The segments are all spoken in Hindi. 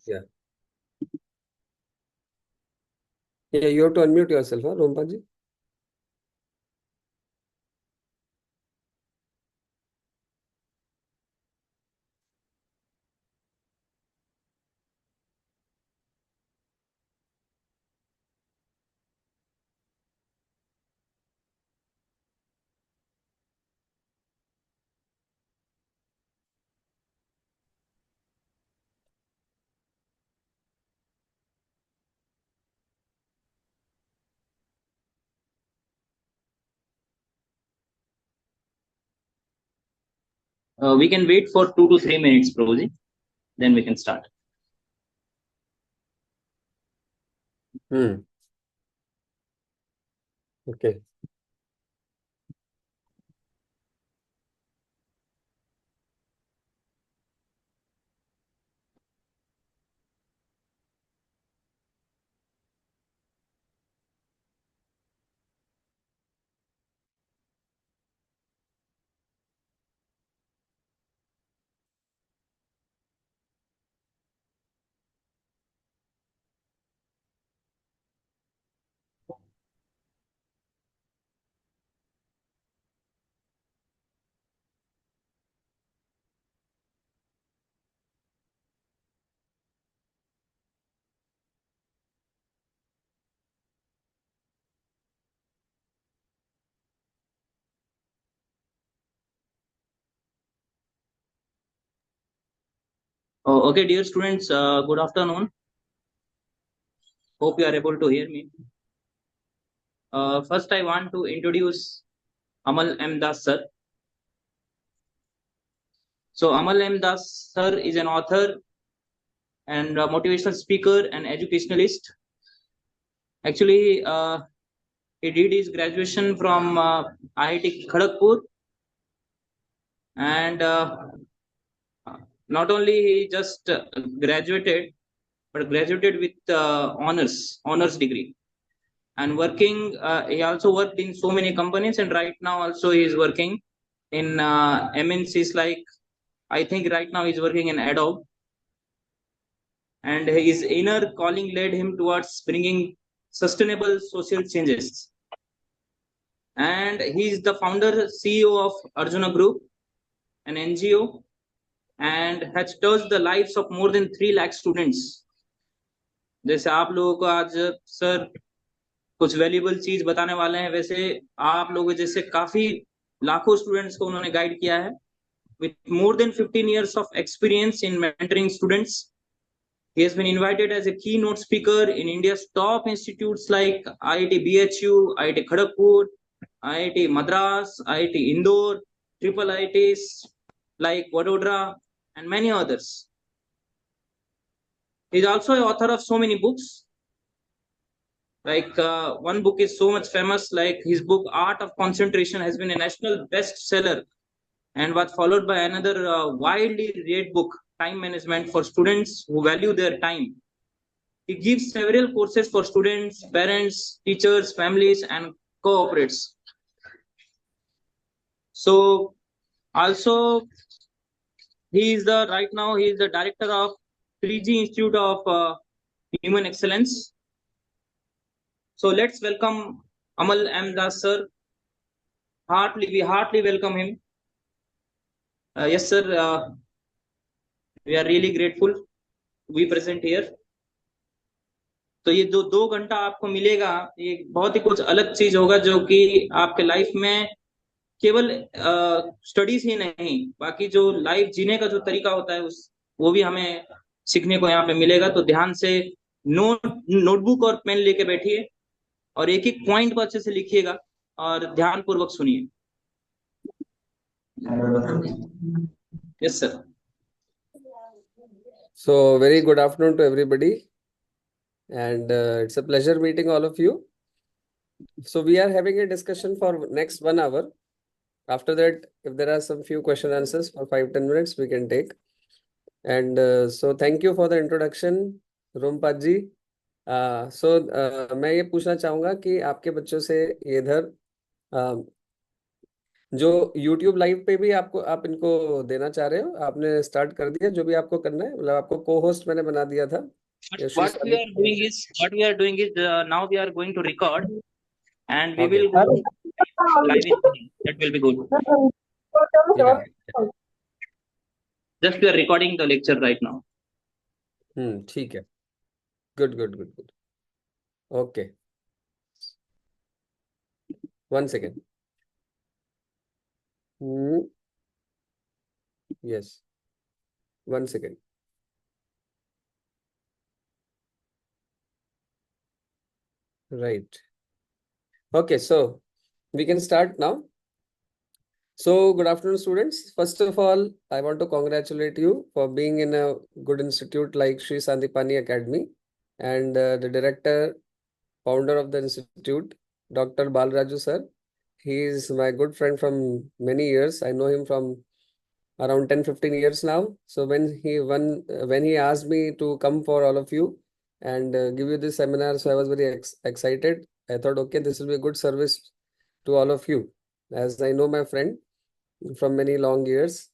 Yeah. Yeah, you have to unmute yourself, huh, Rompa ji? We can wait for 2 to 3 minutes, Prabhuji. Then we can start. Okay. Oh, okay, dear students, good afternoon. Hope you are able to hear me. First, I want to introduce Amal M. Das sir. So, Amal M. Das sir is an author and a motivational speaker and educationalist. Actually, he did his graduation from IIT Kharagpur, and not only he just graduated, but graduated with honors degree. And working, he also worked in so many companies, and right now also he is working in MNCs like, I think right now he's working in Adobe, and his inner calling led him towards bringing sustainable social changes. And he is the founder CEO of Arjuna Group, an NGO, and has touched the lives of more than 3 lakh students. जैसे आप लोगों को आज सर कुछ वैल्यूबल चीज बताने वाले हैं, वैसे आप लोगों जैसे काफी लाखों स्टूडेंट्स को उन्होंने गाइड किया है with more than 15 years of experience in mentoring students. He has been invited as a keynote speaker in India's top institutes like IIT BHU, IIT Kharagpur, IIT Madras, IIT Indore, triple IITs like Vadodara, and many others. He is also an author of so many books. Like one book is so much famous, like his book Art of Concentration has been a national bestseller, and was followed by another widely read book, Time Management for Students Who Value Their Time. He gives several courses for students, parents, teachers, families, and cooperates. So also he is the right now he is the director of 3G Institute of Human Excellence. So let's welcome Amal M. Das sir. We heartily welcome him. Yes, sir. We are really grateful to be present here. तो ये जो 2 घंटा आपको मिलेगा, ये बहुत ही कुछ अलग चीज होगा जो कि आपके लाइफ में केवल स्टडीज ही नहीं, बाकी जो लाइफ जीने का जो तरीका होता है उस वो भी हमें सीखने को यहाँ पे मिलेगा। तो ध्यान से नोटबुक और पेन लेके बैठिए और एक एक पॉइंट को अच्छे से लिखिएगा और ध्यान पूर्वक सुनिए। Yes sir. So, very good afternoon to everybody, and it's a pleasure meeting all of you. So, we are having a discussion for next 1 hour. After that, if there are some few question answers for 5-10 minutes, we can take. And so, thank you for the introduction, Rompat ji. मैं ये पूछना चाहूंगा कि आपके बच्चों से ये इधर जो YouTube लाइव पे भी आपको आप इनको देना चाह रहे हो, आपने स्टार्ट कर दिया जो भी आपको करना है, मतलब आपको को होस्ट मैंने बना दिया था श्री सादी। What we are doing is now we are going to record and we okay, will go live in Zoom. That will be good. या Just we are recording the lecture right now. ठीक है, good good good good. Okay, 1 second. Yes, 1 second. Right, okay, so we can start now. So, good afternoon, students. First of all, I want to congratulate you for being in a good institute like Sri Sandipani Academy, and the director, founder of the institute, Dr. Balraju sir. He is my good friend from many years. I know him from around 10-15 years now. So when he asked me to come for all of you and give you this seminar, so I was very excited. I thought, okay, this will be a good service to all of you, as I know my friend from many long years.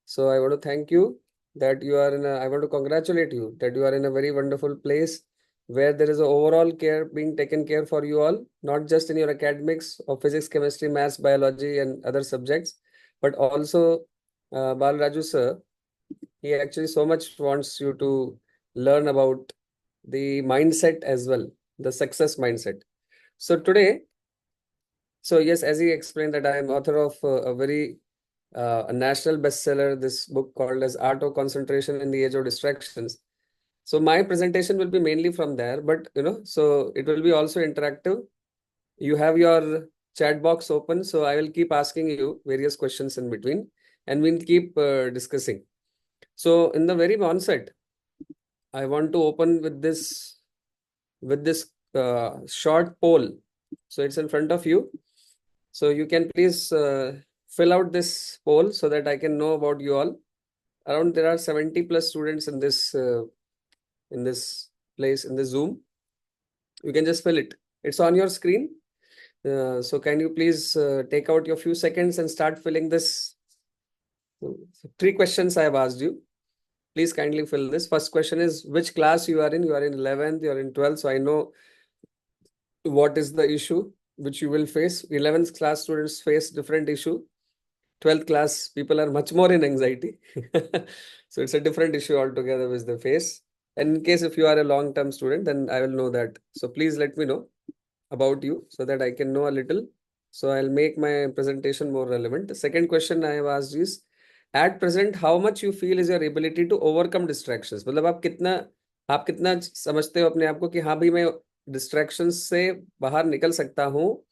So I want to thank you that you are in a, I want to congratulate you that you are in a very wonderful place where there is a overall care being taken care for you all, not just in your academics of physics, chemistry, maths, biology, and other subjects, but also Bal Raju sir, he actually so much wants you to learn about the mindset as well, the success mindset. So today, so yes, as he explained that I am author of a very a national bestseller, this book called as Art of Concentration in the Age of Distractions. So my presentation will be mainly from there, but so it will be also interactive. You have your chat box open, so I will keep asking you various questions in between, and we'll keep discussing. So in the very onset, I want to open with this short poll. So it's in front of you. So you can please fill out this poll so that I can know about you all. Around there are 70 plus students in this place in the Zoom. You can just fill it. It's on your screen. So can you please take out your few seconds and start filling this? So 3 questions I have asked you. Please kindly fill this. First question is which class you are in. You are in 11th, you are in 12th. So I know what is the issue which you will face. 11th class students face different issue. 12th class people are much more in anxiety. So it's a different issue altogether which they face. And in case if you are a long-term student, then I will know that. So please let me know about you so that I can know a little. So I'll make my presentation more relevant. The second question I have asked is, at present, how much you feel is your ability to overcome distractions? मतलब आप कितना समझते हो अपने आप को कि हाँ भाई मैं डिस्ट्रैक्शंस से बाहर निकल सकता हूँ,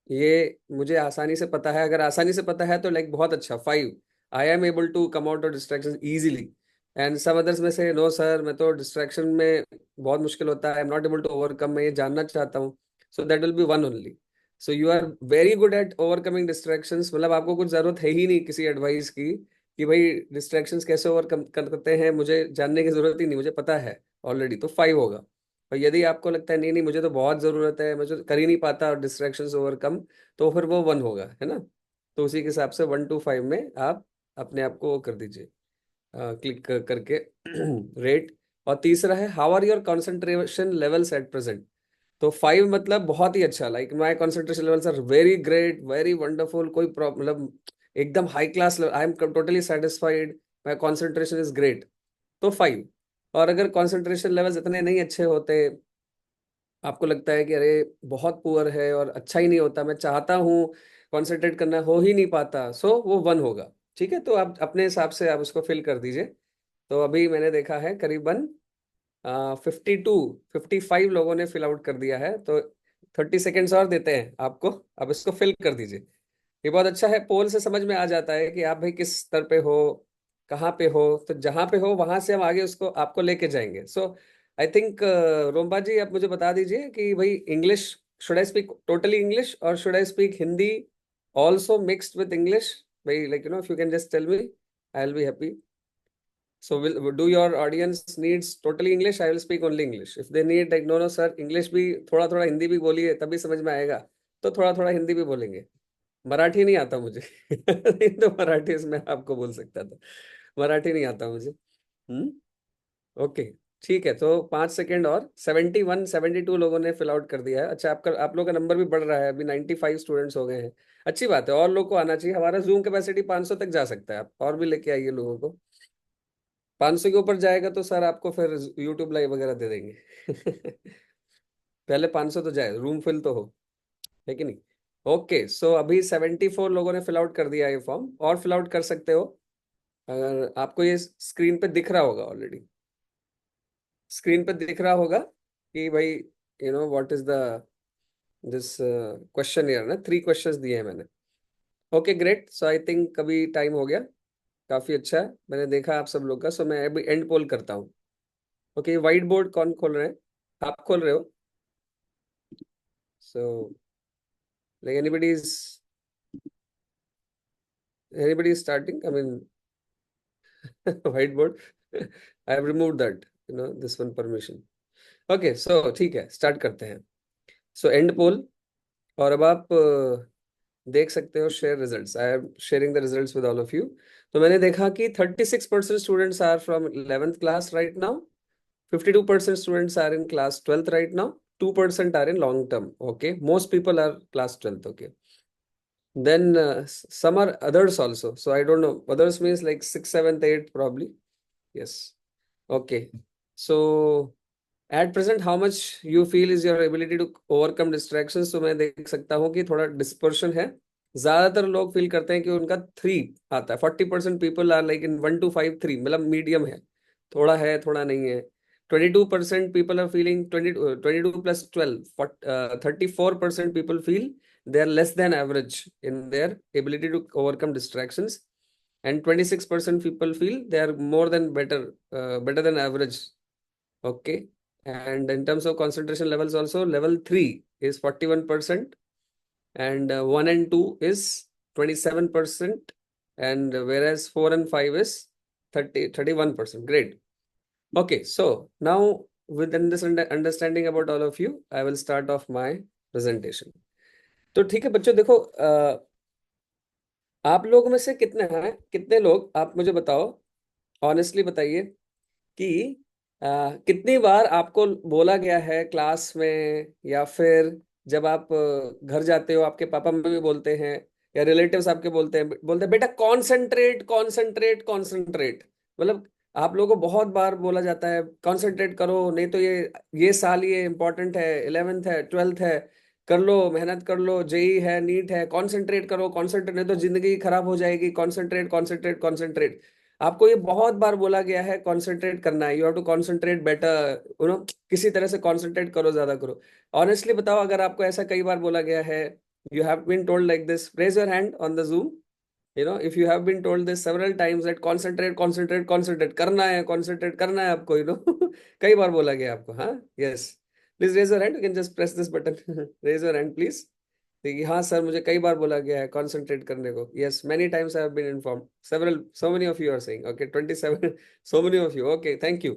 ये मुझे आसानी से पता है। अगर आसानी से पता है तो लाइक बहुत अच्छा, 5, I am able to come out of distraction easily. And some others में से नो सर, मैं तो डिस्ट्रैक्शन में बहुत मुश्किल होता है, I am not able to overcome, मैं ये जानना चाहता हूँ। So that will be one only. So you are very good at overcoming distractions, मतलब आपको कुछ जरूरत है ही नहीं किसी एडवाइस की कि भाई डिस्ट्रैक्शंस कैसे ओवरकम करते हैं, मुझे जानने की जरूरत ही नहीं, मुझे पता है ऑलरेडी। तो 5 होगा। और यदि आपको लगता है नहीं नहीं मुझे तो बहुत जरूरत है, मुझे कर ही नहीं पाता डिस्ट्रैक्शंस ओवरकम, तो फिर वो 1 होगा, है ना। तो उसी के हिसाब से 1 to 5 में आप अपने आप को वो कर दीजिए, क्लिक करके रेट। और तीसरा है how are your concentration levels at present. तो 5 मतलब बहुत ही अच्छा, like my concentration levels are very great, very wonderful, कोई प्रॉब्लम, एकदम high class level, I am totally satisfied, my concentration is great, तो 5। और अगर कंसंट्रेशन लेवल्स इतने नहीं अच्छे होते, आपको लगता है कि अरे बहुत पुअर है और अच्छा ही नहीं होता, मैं चाहता हूँ कॉन्सेंट्रेट करना हो ही नहीं पाता, सो वो 1 होगा। ठीक है, तो आप अपने हिसाब से आप उसको फिल कर दीजिए। तो अभी मैंने देखा है करीबन 55 लोगों ने फिल आउट कर दिया है, तो 30 सेकेंड्स और देते हैं आपको, अब इसको फिल कर दीजिए। ये बहुत अच्छा है, पोल से समझ में आ जाता है कि आप भाई किस स्तर पे हो, कहाँ पे हो। तो जहाँ पे हो वहां से हम आगे उसको आपको लेके जाएंगे। सो आई थिंक रोम्बा जी आप मुझे बता दीजिए कि भाई English, should I speak totally English और should I speak Hindi also mixed with English? भाई like if you can just tell me, I will be happy. So will do your audience needs totally English? I will speak only English. If they need like no sir English भी थोड़ा थोड़ा हिंदी भी बोलिए तभी समझ में आएगा, तो थोड़ा थोड़ा हिंदी भी बोलेंगे। मराठी नहीं आता मुझे। नहीं तो मराठी में आपको बोल सकता था, मराठी नहीं आता मुझे। ओके, ठीक है। तो 5 सेकेंड और 71 72 लोगों ने फिल आउट कर दिया है। अच्छा, आपका आप लोग का नंबर भी बढ़ रहा है, अभी 95 स्टूडेंट्स हो गए हैं। अच्छी बात है, और लोग को आना चाहिए। हमारा जूम कैपेसिटी 500 तक जा सकता है, आप और भी लेके आइए लोगों को। 500 के ऊपर जाएगा तो सर आपको फिर यूट्यूब लाइव वगैरह दे देंगे। पहले 500 तो जाए, रूम फिल तो हो, है कि नहीं। ओके, सो अभी 74 लोगों ने फिल आउट कर दिया ये फॉर्म, और फिल आउट कर सकते हो। अगर आपको ये स्क्रीन पे दिख रहा होगा, ऑलरेडी स्क्रीन पे दिख रहा होगा कि भाई what is the this question year ना, 3 क्वेश्चंस दिए हैं मैंने। Okay great, so I think अभी टाइम हो गया, काफी अच्छा है। मैंने देखा आप सब लोग का, सो मैं अभी एंड पोल करता हूँ। ओके, व्हाइट बोर्ड कौन खोल रहे हैं? आप खोल रहे हो? So like anybody is starting, I mean whiteboard. I have remove that, this one permission. Okay, so ठीक है, स्टार्ट करते हैं। सो एंड पोल, और अब आप देख सकते हो share results. I am sharing the results with all of you. तो मैंने देखा कि 36% students are from 11th class right now, 52% students are in class 12th right now, 2% are in long term. Okay, most people are class 12th। Okay, then some are others also, so I don't know, others means like 6th 7th 8th probably. Yes. Okay, so at present how much you feel is your ability to overcome distractions? तो मैं देख सकता हूँ कि थोड़ा डिस्पर्शन है। ज्यादातर लोग फील करते हैं कि उनका 3 आता है। 40% people are like in 1 to 5 3, मतलब मीडियम है, थोड़ा नहीं है। 22% people are feeling 22 + 12, 34% people feel they are less than average in their ability to overcome distractions, and 26% people feel they are more than better than average. Okay, and in terms of concentration levels also, level 3 is 41%, and 1 and 2 is 27%, and whereas 4 and 5 is 31%. Great. Okay, so now with this understanding about all of you, I will start off my presentation. तो ठीक है बच्चों, देखो आप लोग में से कितने लोग, आप मुझे बताओ, ऑनेस्टली बताइए कि कितनी बार आपको बोला गया है क्लास में, या फिर जब आप घर जाते हो, आपके पापा मम्मी बोलते हैं, या रिलेटिव्स आपके बोलते हैं बेटा कॉन्सेंट्रेट कॉन्सेंट्रेट कॉन्सेंट्रेट। मतलब आप लोगों को बहुत बार बोला जाता है कॉन्सेंट्रेट करो, नहीं तो ये साल ये इंपॉर्टेंट है, 11th है, 12th है, कर लो, मेहनत कर लो, जेई है, नीट है, कॉन्सेंट्रेट करो, कॉन्सेंट्रेट, नहीं तो जिंदगी खराब हो जाएगी, कॉन्सेंट्रेट कॉन्सेंट्रेट कॉन्सेंट्रेट। आपको ये बहुत बार बोला गया है कॉन्सेंट्रेट करना है, you have to concentrate better, किसी तरह से कॉन्सेंट्रेट करो, ज्यादा करो। ऑनेस्टली बताओ, अगर आपको ऐसा कई बार बोला गया है, you have been told like this, raise your hand on the Zoom. If you have been told this several times that concentrate concentrate concentrate करना है, concentrate करना है आपको, कई बार बोला गया आपको, हाँ? Yes, please raise your hand, you can just press this button. Raise your hand please. देखिए, हाँ सर, मुझे कई बार बोला गया है कंसंट्रेट करने को। Yes, many times I have been informed, several, so many of you are saying. Okay, 27, so many of you. Okay, thank you.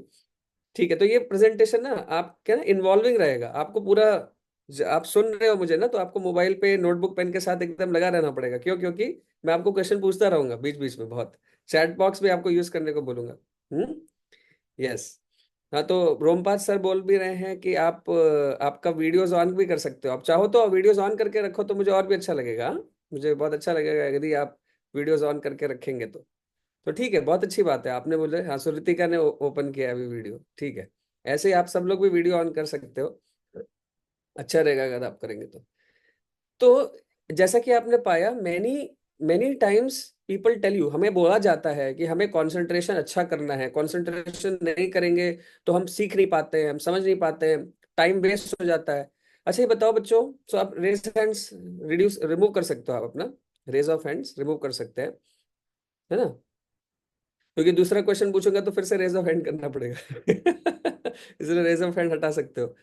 ठीक है, तो ये प्रेजेंटेशन ना आप क्या ना इन्वॉल्विंग रहेगा, आपको पूरा आप सुन रहे हो मुझे ना, तो आपको मोबाइल पे नोटबुक पेन के साथ एकदम लगा रहना पड़ेगा। क्यों? क्योंकि मैं आपको क्वेश्चन पूछता रहूंगा बीच बीच में, बहुत। चैट बॉक्स भी आपको यूज करने को बोलूंगा। यस। हाँ, तो रोमपाल सर बोल भी रहे हैं कि आप आपका वीडियोस ऑन भी कर सकते हो, आप चाहो तो वीडियोस ऑन करके रखो तो मुझे और भी अच्छा लगेगा, हाँ? मुझे बहुत अच्छा लगेगा यदि आप वीडियोस ऑन करके रखेंगे तो ठीक है, बहुत अच्छी बात है। आपने बोले, हाँ, सुरितिका ने ओपन किया है अभी वीडियो, ठीक है। ऐसे ही आप सब लोग भी वीडियो ऑन कर सकते हो, अच्छा रहेगा अगर आप करेंगे तो जैसा कि आपने पाया, many many times people tell you, हमें बोला जाता है कि हमें कंसंट्रेशन अच्छा करना है, कंसंट्रेशन नहीं करेंगे तो हम सीख नहीं पाते हैं, हम समझ नहीं पाते हैं, टाइम वेस्ट हो जाता है। अच्छा, ये बताओ बच्चों, तो आप रेज हैंड्स रिड्यूस रिमूव कर सकते हो, आप अपना रेज ऑफ हैंड्स रिमूव कर सकते हैं, है ना? क्योंकि दूसरा क्वेश्चन पूछूंगा तो फिर से रेज ऑफ हैंड करना पड़ेगा। इसलिए रेज ऑफ हैंड हटा सकते हो,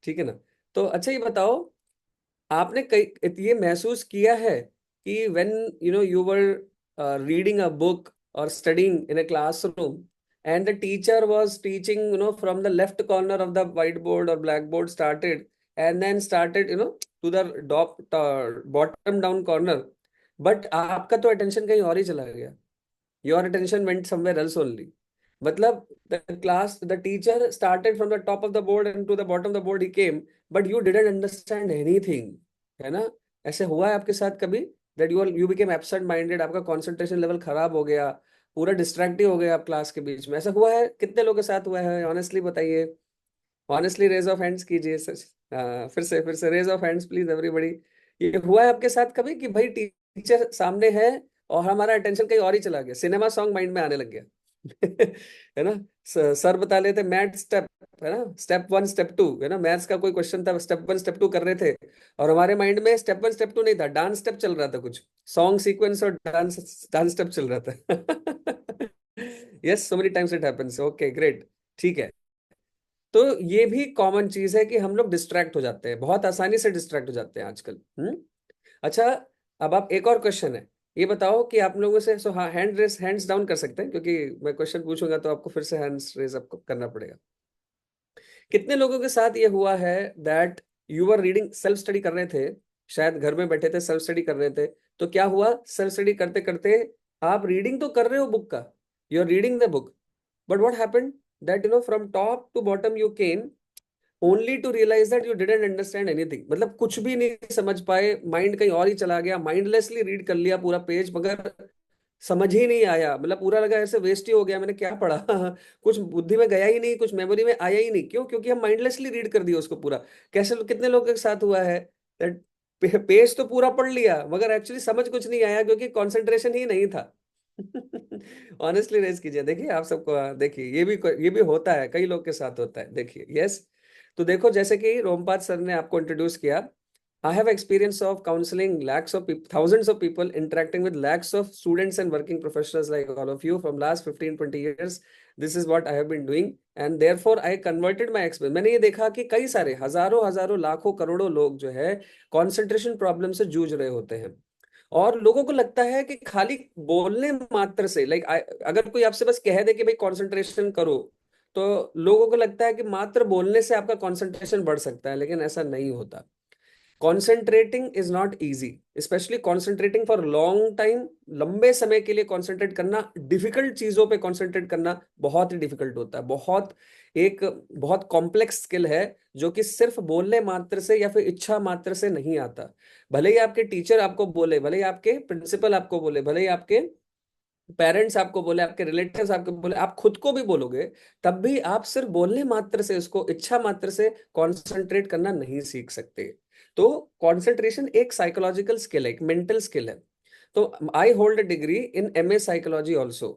ठीक है ना? तो अच्छा, ये बताओ, आपने कई ये महसूस किया है कि when you were reading a book और studying in a classroom, and the teacher was teaching from the left corner of the whiteboard और blackboard started, and then started to the bottom down corner, but आपका तो अटेंशन कहीं और ही चला गया, your attention went somewhere else only. मतलब the teacher started from the top of the board and to the bottom of the board he came, but you didn't understand anything, है ना? ऐसे हुआ है आपके साथ कभी that you became absent minded, आपका कंसंट्रेशन लेवल खराब हो गया, पूरा डिस्ट्रैक्टिव हो गया आप क्लास के बीच में? ऐसा हुआ है? कितने लोगों के साथ हुआ है? ऑनेस्टली बताइए, ऑनेस्टली रेज ऑफ हैंड्स कीजिए सच। फिर से raise of hands please everybody. ये हुआ है आपके साथ कभी कि भाई टीचर सामने है और हमारा अटेंशन कहीं और ही चला गया, सिनेमा सॉन्ग माइंड में आने लग गया? है ना? सर बता लेते मैथ स्टेप, है ना, स्टेप 1 स्टेप 2, है ना, मैथ्स का कोई क्वेश्चन था, स्टेप 1 स्टेप 2 कर रहे थे, और हमारे माइंड में स्टेप 1 स्टेप 2 नहीं था, डांस स्टेप चल रहा था, कुछ सॉन्ग सीक्वेंस और डांस डांस स्टेप चल रहा था। Yes, so many times it happens. Okay great, ठीक है। तो ये भी कॉमन चीज है कि हम लोग डिस्ट्रैक्ट हो जाते हैं, बहुत आसानी से डिस्ट्रैक्ट हो जाते हैं आजकल। अच्छा, अब आप, एक और क्वेश्चन है, ये बताओ कि आप लोगों से, सो हाँ, हैंड रेस, हैंड्स डाउन कर सकते हैं, क्योंकि मैं क्वेश्चन पूछूंगा तो आपको फिर से हैंड्स रेज अप करना पड़ेगा। कितने लोगों के साथ ये हुआ है that you are reading, self study कर रहे थे, शायद घर में बैठे थे, सेल्फ स्टडी कर रहे थे, तो क्या हुआ, सेल्फ स्टडी करते करते आप रीडिंग तो कर रहे हो बुक का, you are reading the book, but what happened that from top to bottom you came only to realize that you didn't understand anything, मतलब कुछ भी नहीं समझ पाए, माइंड कहीं और ही चला गया, माइंडलेसली रीड कर लिया पूरा पेज, मगर समझ ही नहीं आया, मतलब पूरा लगा ऐसे वेस्ट ही हो गया, मैंने क्या पढ़ा। कुछ बुद्धि में गया ही नहीं, कुछ मेमोरी में आया ही नहीं, क्यों? क्योंकि हम माइंडलेसली रीड कर दिया उसको पूरा। कैसे, कितने लोगों के साथ हुआ है दैट पेज तो पूरा पढ़ लिया मगर एक्चुअली समझ कुछ नहीं आया, क्योंकि कंसंट्रेशन ही नहीं था। ऑनेस्टली रेज कीजिए, देखिए आप सबको, देखिए ये भी होता है, कई लोग के साथ होता है, देखिए। यस, तो देखो, जैसे कि रोमपाद सर ने आपको इंट्रोड्यूस किया, I have experience of counseling lakhs of people, thousands of people, interacting with lakhs of students and working professionals like all of you from last 15-20 years. This is what I have been doing, and therefore I converted my experience. मैंने ये देखा कि कई सारे हजारों हजारों लाखों करोड़ों लोग जो है कंसंट्रेशन प्रॉब्लम से जूझ रहे होते हैं, और लोगों को लगता है कि खाली बोलने मात्र से, लाइक अगर कोई आपसे बस कह दे कि भाई कंसंट्रेशन करो, तो लोगों को लगता है कि मात्र बोलने से आपका कंसंट्रेशन बढ़ सकता है, लेकिन ऐसा नहीं होता। Concentrating is not easy, specially concentrating for long time, लंबे समय के लिए कॉन्सेंट्रेट करना, डिफिकल्ट चीजों पे कॉन्सेंट्रेट करना बहुत ही डिफिकल्ट होता है, एक बहुत कॉम्प्लेक्स स्किल है, जो कि सिर्फ बोलने मात्र से या फिर इच्छा मात्र से नहीं आता। भले ही आपके टीचर आपको बोले, भले ही आपके प्रिंसिपल आपको बोले, भले ही आपके पेरेंट्स आपको बोले, आपके रिलेटिव्स आपको बोले, आप खुद को भी बोलोगे, तब भी आप सिर्फ बोलने मात्र से, उसको इच्छा मात्र से कंसंट्रेट करना नहीं सीख सकते। तो कंसंट्रेशन एक साइकोलॉजिकल स्किल है, एक मेंटल स्किल है। तो I hold a degree in MA psychology also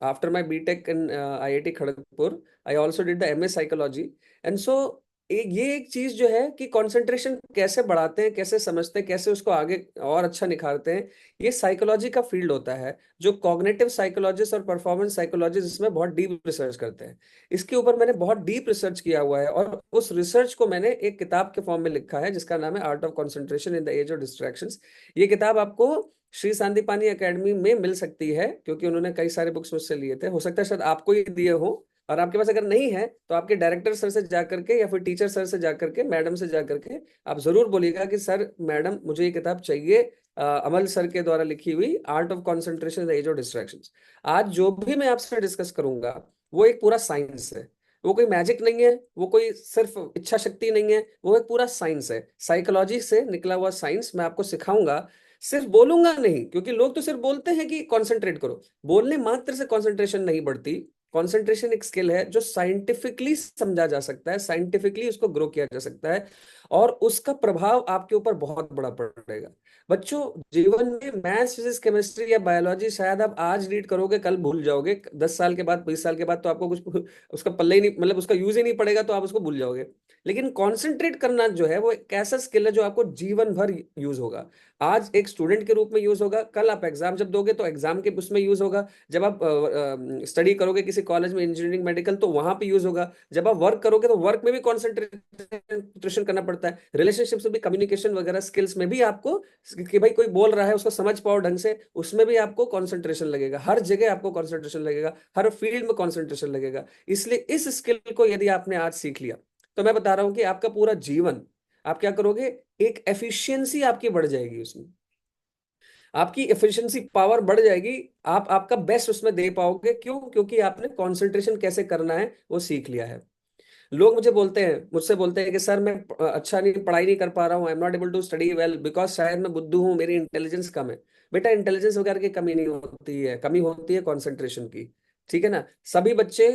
after my BTech in IIT Kharagpur. I also did the MA psychology, and so ये एक चीज जो है कि कंसंट्रेशन कैसे बढ़ाते हैं, कैसे समझते हैं, कैसे उसको आगे और अच्छा निखारते हैं, ये साइकोलॉजी का फील्ड होता है, जो कॉग्निटिव साइकोलॉजिस्ट और परफॉर्मेंस साइकोलॉजिस्ट इसमें बहुत डीप रिसर्च करते हैं। इसके ऊपर मैंने बहुत डीप रिसर्च किया हुआ है, और उस रिसर्च को मैंने एक किताब के फॉर्म में लिखा है, जिसका नाम है art of concentration in the age of distractions. ये किताब आपको श्री सांदीपानी एकेडमी में मिल सकती है, क्योंकि उन्होंने कई सारे बुक्स मुझसे लिए थे, हो सकता है शायद आपको ही दिए हो, और आपके पास अगर नहीं है तो आपके डायरेक्टर सर से जाकर के या फिर टीचर सर से जाकर के, मैडम से जाकर के आप जरूर बोलिएगा कि सर मैडम मुझे ये किताब चाहिए, अमल सर के द्वारा लिखी हुई art of concentration in the age of distractions. आज जो भी मैं आपसे डिस्कस करूंगा वो एक पूरा साइंस है, वो कोई मैजिक नहीं है, वो कोई सिर्फ इच्छा शक्ति नहीं है, वो एक पूरा साइंस है, साइकोलॉजी से निकला हुआ साइंस मैं आपको सिखाऊंगा। सिर्फ बोलूंगा नहीं, क्योंकि लोग तो सिर्फ बोलते हैं कि कंसंट्रेट करो, बोलने मात्र से कंसंट्रेशन नहीं बढ़ती। कंसंट्रेशन एक स्किल है जो साइंटिफिकली समझा जा सकता है, साइंटिफिकली उसको ग्रो किया जा सकता है, और उसका प्रभाव आपके ऊपर बहुत बड़ा पड़ेगा। बच्चों, जीवन में मैथ्स, फिजिक्स, केमिस्ट्री या बायोलॉजी शायद आप आज रीड करोगे, कल भूल जाओगे, 10 साल के बाद, 20 साल के बाद तो आपको कुछ उसका पल्ले ही नहीं, मतलब उसका यूज ही नहीं पड़ेगा, तो आप उसको भूल जाओगे। लेकिन कॉन्सेंट्रेट करना जो है वो एक ऐसा स्किल है जो आपको जीवन भर यूज होगा। आज एक स्टूडेंट के रूप में यूज होगा, कल आप एग्जाम जब दोगे तो एग्जाम के उसमें यूज होगा, जब आप स्टडी करोगे किसी कॉलेज में, इंजीनियरिंग, मेडिकल, तो वहां पे यूज होगा, जब आप वर्क करोगे तो वर्क में भी कॉन्सेंट्रेशन करना पड़ता है, रिलेशनशिप्स में भी, कम्युनिकेशन वगैरह स्किल्स में भी आपको, कि भाई कोई बोल रहा है उसको समझ पाओ ढंग से, उसमें भी आपको कॉन्सेंट्रेशन लगेगा, हर जगह आपको कॉन्सेंट्रेशन लगेगा, हर फील्ड में कॉन्सेंट्रेशन लगेगा। इसलिए इस स्किल को यदि आपने आज सीख लिया, तो मैं बता रहा हूं कि आपका पूरा जीवन, आप क्या करोगे, एक एफिशिएंसी आपकी बढ़ जाएगी उसमें। आपकी एफिशिएंसी पावर बढ़ जाएगी, आप आपका बेस्ट उसमें दे पाओगे। क्यों? क्योंकि आपने कंसंट्रेशन कैसे करना है वो सीख लिया है। लोग मुझसे बोलते हैं कि सर मैं अच्छा नहीं, पढ़ाई नहीं कर पा रहा हूँ, I am not able to study well because शायद मैं बुद्धू हूँ, मेरी इंटेलिजेंस कम है। बेटा, इंटेलिजेंस वगैरह की कमी नहीं होती है, कमी होती है कंसंट्रेशन की। ठीक है ना? सभी बच्चे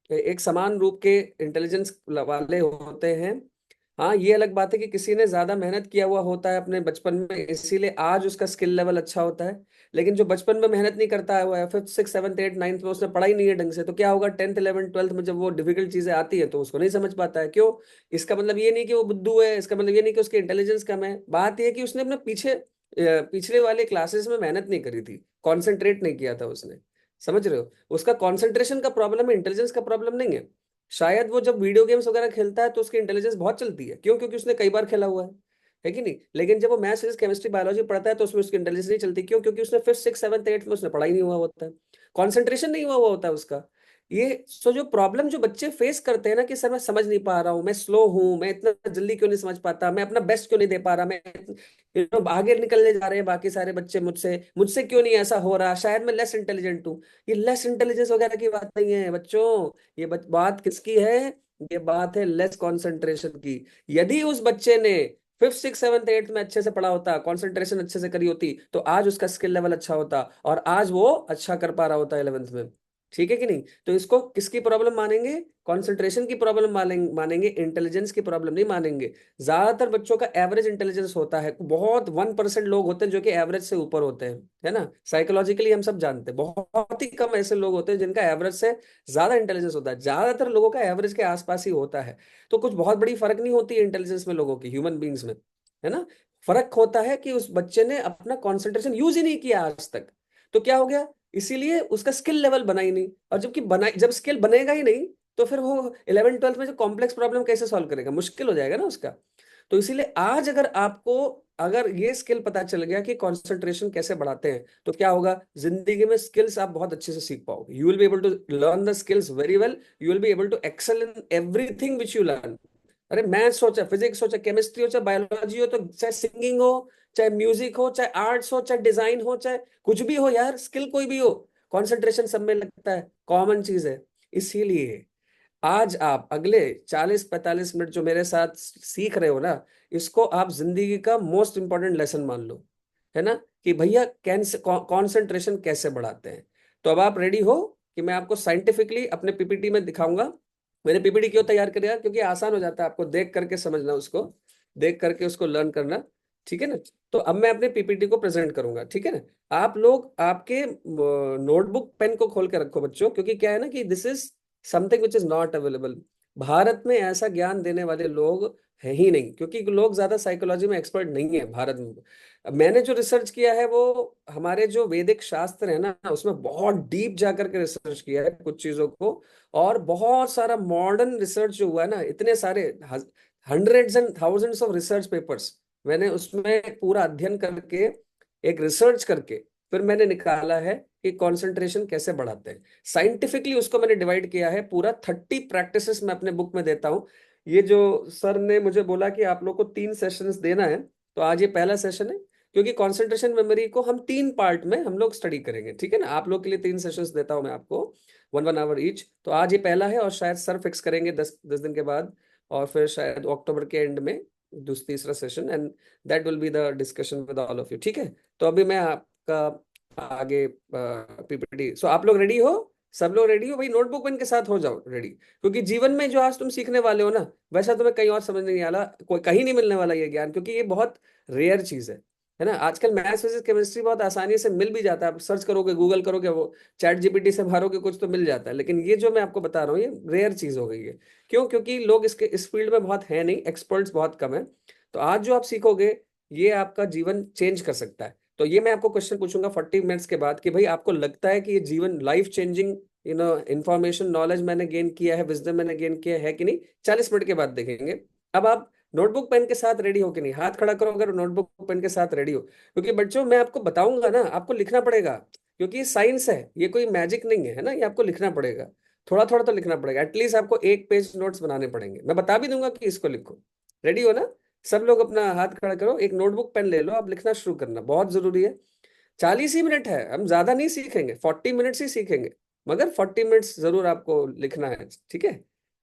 एक समान रूप के इंटेलिजेंस वाले होते हैं। हाँ, ये अलग बात है कि किसी ने ज्यादा मेहनत किया हुआ होता है अपने बचपन में, इसीलिए आज उसका स्किल लेवल अच्छा होता है। लेकिन जो बचपन में मेहनत नहीं करता हुआ है, fifth six seventh eight ninth में उसने पढ़ाई नहीं है ढंग से, तो क्या होगा? टेंथ इलेवन ट्वेल्थ में जब वो डिफिकल्ट चीजें आती है तो उसको नहीं समझ पाता है। क्यों? इसका मतलब ये नहीं कि वो बुद्धू है, इसका मतलब ये नहीं कि उसकी इंटेलिजेंस कम है। बात ये है कि उसने अपने पिछले वाले क्लासेस में मेहनत नहीं करी थी, कॉन्सेंट्रेट नहीं किया था उसने। समझ रहे हो? उसका कॉन्सेंट्रेशन का प्रॉब्लम है, इंटेलिजेंस का प्रॉब्लम नहीं है। शायद वो जब वीडियो गेम्स वगैरह खेलता है तो उसकी इंटेलिजेंस बहुत चलती है। क्यों? क्योंकि उसने कई बार खेला हुआ है कि नहीं? लेकिन जब वो मैथ्स फिजिक्स केमिस्ट्री बायोलॉजी पढ़ता है तो उसमें उसकी इंटेलिजेंस नहीं चलती। क्यों? क्योंकि उसने फिफ्थ सिक्स सेवन्थ एट में उसने पढ़ाई नहीं हुआ होता है, कॉन्सेंट्रेशन नहीं हुआ होता है उसका। ये सो जो प्रॉब्लम जो बच्चे फेस करते हैं ना कि सर मैं समझ नहीं पा रहा हूँ, मैं स्लो हूँ, मैं इतना जल्दी क्यों नहीं समझ पाता, मैं अपना बेस्ट क्यों नहीं दे पा रहा, मैं आगे निकलने जा रहे हैं बाकी सारे बच्चे मुझसे, मुझसे क्यों नहीं ऐसा हो रहा, शायद मैं लेस इंटेलिजेंट हूँ। ये लेस इंटेलिजेंस वगैरह की बात नहीं है बच्चों। ये बात किसकी है? ये बात है लेस कंसंट्रेशन की। यदि उस बच्चे ने फिफ्थ सिक्स सेवन्थ एट्थ में अच्छे से पढ़ा होता, कंसंट्रेशन अच्छे से करी होती, तो आज उसका स्किल लेवल अच्छा होता और आज वो अच्छा कर पा रहा होता इलेवेंथ में। ठीक है कि नहीं? तो इसको किसकी प्रॉब्लम मानेंगे? कंसंट्रेशन की प्रॉब्लम मानेंगे, इंटेलिजेंस की प्रॉब्लम नहीं मानेंगे। ज्यादातर बच्चों का एवरेज इंटेलिजेंस होता है, बहुत 1% लोग होते हैं जो कि एवरेज से ऊपर होते हैं, है ना? साइकोलॉजिकली हम सब जानते हैं बहुत ही कम ऐसे लोग होते हैं जिनका एवरेज से ज्यादा इंटेलिजेंस होता है, ज्यादातर लोगों का एवरेज के आसपास ही होता है। तो कुछ बहुत बड़ी फर्क नहीं होती है इंटेलिजेंस में लोगों की, ह्यूमन बींग्स में, है ना? फर्क होता है कि उस बच्चे ने अपना कॉन्सेंट्रेशन यूज ही नहीं किया आज तक। तो क्या हो गया? इसीलिए उसका स्किल लेवल बना ही नहीं। और जब स्किल बनेगा ही नहीं तो फिर वो इलेवन ट्वेल्थ में जो कॉम्प्लेक्स प्रॉब्लम कैसे सॉल्व करेगा? मुश्किल हो जाएगा ना उसका। तो इसीलिए आज अगर ये स्किल पता चल गया कि कंसंट्रेशन कैसे बढ़ाते हैं, तो क्या होगा? जिंदगी में स्किल्स आप बहुत अच्छे से सीख पाओगे, you will be able to learn the skills very well, you will be able to excel in everything which you learn. अरे मैथ्स हो, चाहे फिजिक्स हो, चाहे केमिस्ट्री हो, चाहे बायोलॉजी हो, तो चाहे सिंगिंग हो, चाहे म्यूजिक हो, चाहे आर्ट्स हो, चाहे डिजाइन हो, चाहे कुछ भी हो यार, स्किल कोई भी हो, कंसंट्रेशन सब में लगता है, कॉमन चीज है। इसीलिए आज आप अगले 40-45 मिनट जो मेरे साथ सीख रहे हो ना, इसको आप जिंदगी का मोस्ट इंपॉर्टेंट लेसन मान लो, है ना? कि भैया कॉन्सेंट्रेशन कैसे बढ़ाते हैं। तो अब आप रेडी हो कि मैं आपको साइंटिफिकली अपने पीपीटी में दिखाऊंगा। मैंने पीपीटी क्यों तैयार किया? क्योंकि आसान हो जाता है आपको देख करके समझना, उसको देख करके उसको लर्न करना। ठीक है ना? तो अब मैं अपने पीपीटी को प्रेजेंट करूंगा, ठीक है ना? आप लोग आपके नोटबुक पेन को खोल के रखो बच्चों, क्योंकि क्या है ना कि this is something which is not available. Bharat में ऐसा ज्ञान देने वाले लोग हैं ही नहीं, क्योंकि लोग ज्यादा साइकोलॉजी में एक्सपर्ट नहीं है भारत में। मैंने जो रिसर्च किया है वो हमारे जो वैदिक शास्त्र है ना, उसमें बहुत डीप जाकर के रिसर्च किया है कुछ चीजों को। और बहुत सारा मॉडर्न रिसर्च जो हुआ है ना, इतने सारे hundreds and thousands of research papers, मैंने उसमें पूरा अध्ययन करके, एक रिसर्च करके, फिर मैंने निकाला है कि कंसंट्रेशन कैसे बढ़ाते हैं। साइंटिफिकली उसको मैंने डिवाइड किया है, पूरा 30 प्रैक्टिसेस मैं अपने बुक में देता हूँ। ये जो सर ने मुझे बोला कि आप लोग को 3 सेशंस देना है, तो आज ये पहला सेशन है। क्योंकि कंसंट्रेशन मेमोरी को हम 3 पार्ट में हम लोग स्टडी करेंगे, ठीक है ना? आप लोग के लिए 3 सेशंस देता हूं मैं आपको, 1-1 आवर ईच। तो आज ये पहला है और शायद सर फिक्स करेंगे 10-10 दिन के बाद, और फिर शायद अक्टूबर के एंड में तीसरा session, and that will be the discussion with all of you. ठीक है? तो अभी मैं आपका आगे पीपीटी, सो आप लोग रेडी हो? सब लोग रेडी हो भाई? नोटबुक पेन के साथ हो जाओ रेडी, क्योंकि जीवन में जो आज तुम सीखने वाले हो ना, वैसा तुम्हें कहीं और समझ नहीं आला, कोई कहीं नहीं मिलने वाला ये ज्ञान, क्योंकि ये बहुत रेयर चीज है ना? आजकल मैथ्स फिजिक्स केमिस्ट्री बहुत आसानी से मिल भी जाता है, आप सर्च करोगे, गूगल करोगे, वो चैट जीपीटी से मारोगे कुछ तो मिल जाता है। लेकिन ये जो मैं आपको बता रहा हूँ ये रेयर चीज हो गई है। क्यों? क्योंकि लोग इस फील्ड में बहुत है नहीं, एक्सपर्ट्स बहुत कम है। तो आज जो आप सीखोगे ये आपका जीवन चेंज कर सकता है। तो ये मैं आपको क्वेश्चन पूछूंगा 40 मिनट्स के बाद कि भाई आपको लगता है कि ये जीवन लाइफ चेंजिंग इंफॉर्मेशन नॉलेज मैंने गेन किया है, विजडम मैंने गेन किया है कि नहीं? 40 मिनट के बाद देखेंगे। अब आप नोटबुक पेन के साथ रेडी हो कि नहीं? हाथ खड़ा करो अगर नोटबुक पेन के साथ रेडी हो, क्योंकि बच्चों मैं आपको बताऊंगा ना, आपको लिखना पड़ेगा, क्योंकि ये साइंस है, ये कोई मैजिक नहीं है ना, ये आपको लिखना पड़ेगा। थोड़ा थोड़ा तो लिखना पड़ेगा, एटलीस्ट आपको 1 पेज नोट्स बनाने पड़ेंगे, मैं बता भी दूंगा कि इसको लिखो। रेडी हो ना? सब लोग अपना हाथ खड़ा करो, एक नोटबुक पेन ले लो, आप लिखना शुरू करना, बहुत जरूरी है। 40 ही मिनट है, हम ज्यादा नहीं सीखेंगे, 40 मिनट्स ही सीखेंगे, मगर 40 मिनट्स जरूर आपको लिखना है, ठीक है।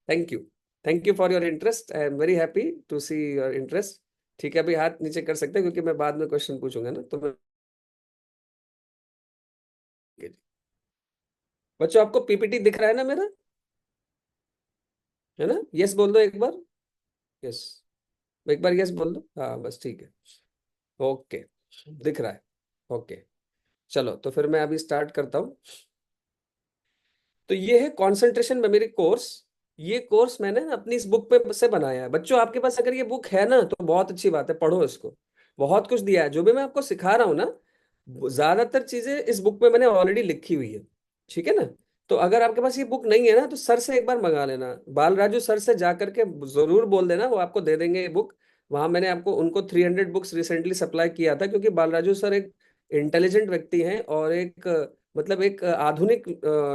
Thank you, thank you for your interest, I am very happy to see your interest. ठीक है, अभी हाथ नीचे कर सकते हैं क्योंकि मैं बाद में क्वेश्चन पूछूंगा ना, तो मैं। बच्चों आपको पीपीटी दिख रहा है ना मेरा, है ना? यस बोल दो एक बार, यस, एक बार यस बोल दो, हाँ बस ठीक है, ओके, दिख रहा है, ओके। चलो तो फिर मैं अभी स्टार्ट करता हूँ। तो ये है कंसंट्रेशन मेमोरी कोर्स। ये कोर्स मैंने ना अपनी इस बुक पे से बनाया है। बच्चों आपके पास अगर ये बुक है ना तो बहुत अच्छी बात है, पढ़ो इसको। बहुत कुछ दिया है, जो भी मैं आपको सिखा रहा हूँ ना, ज्यादातर चीजें इस बुक में मैंने ऑलरेडी लिखी हुई है, ठीक है ना। तो अगर आपके पास ये बुक नहीं है ना तो सर से एक बार मंगा लेना, बाल राजू सर से जा करके जरूर बोल देना, वो आपको दे देंगे ये बुक। वहां मैंने आपको उनको 300 बुक्स रिसेंटली सप्लाई किया था, क्योंकि बाल राजू सर एक इंटेलिजेंट व्यक्ति हैं और एक मतलब एक आधुनिक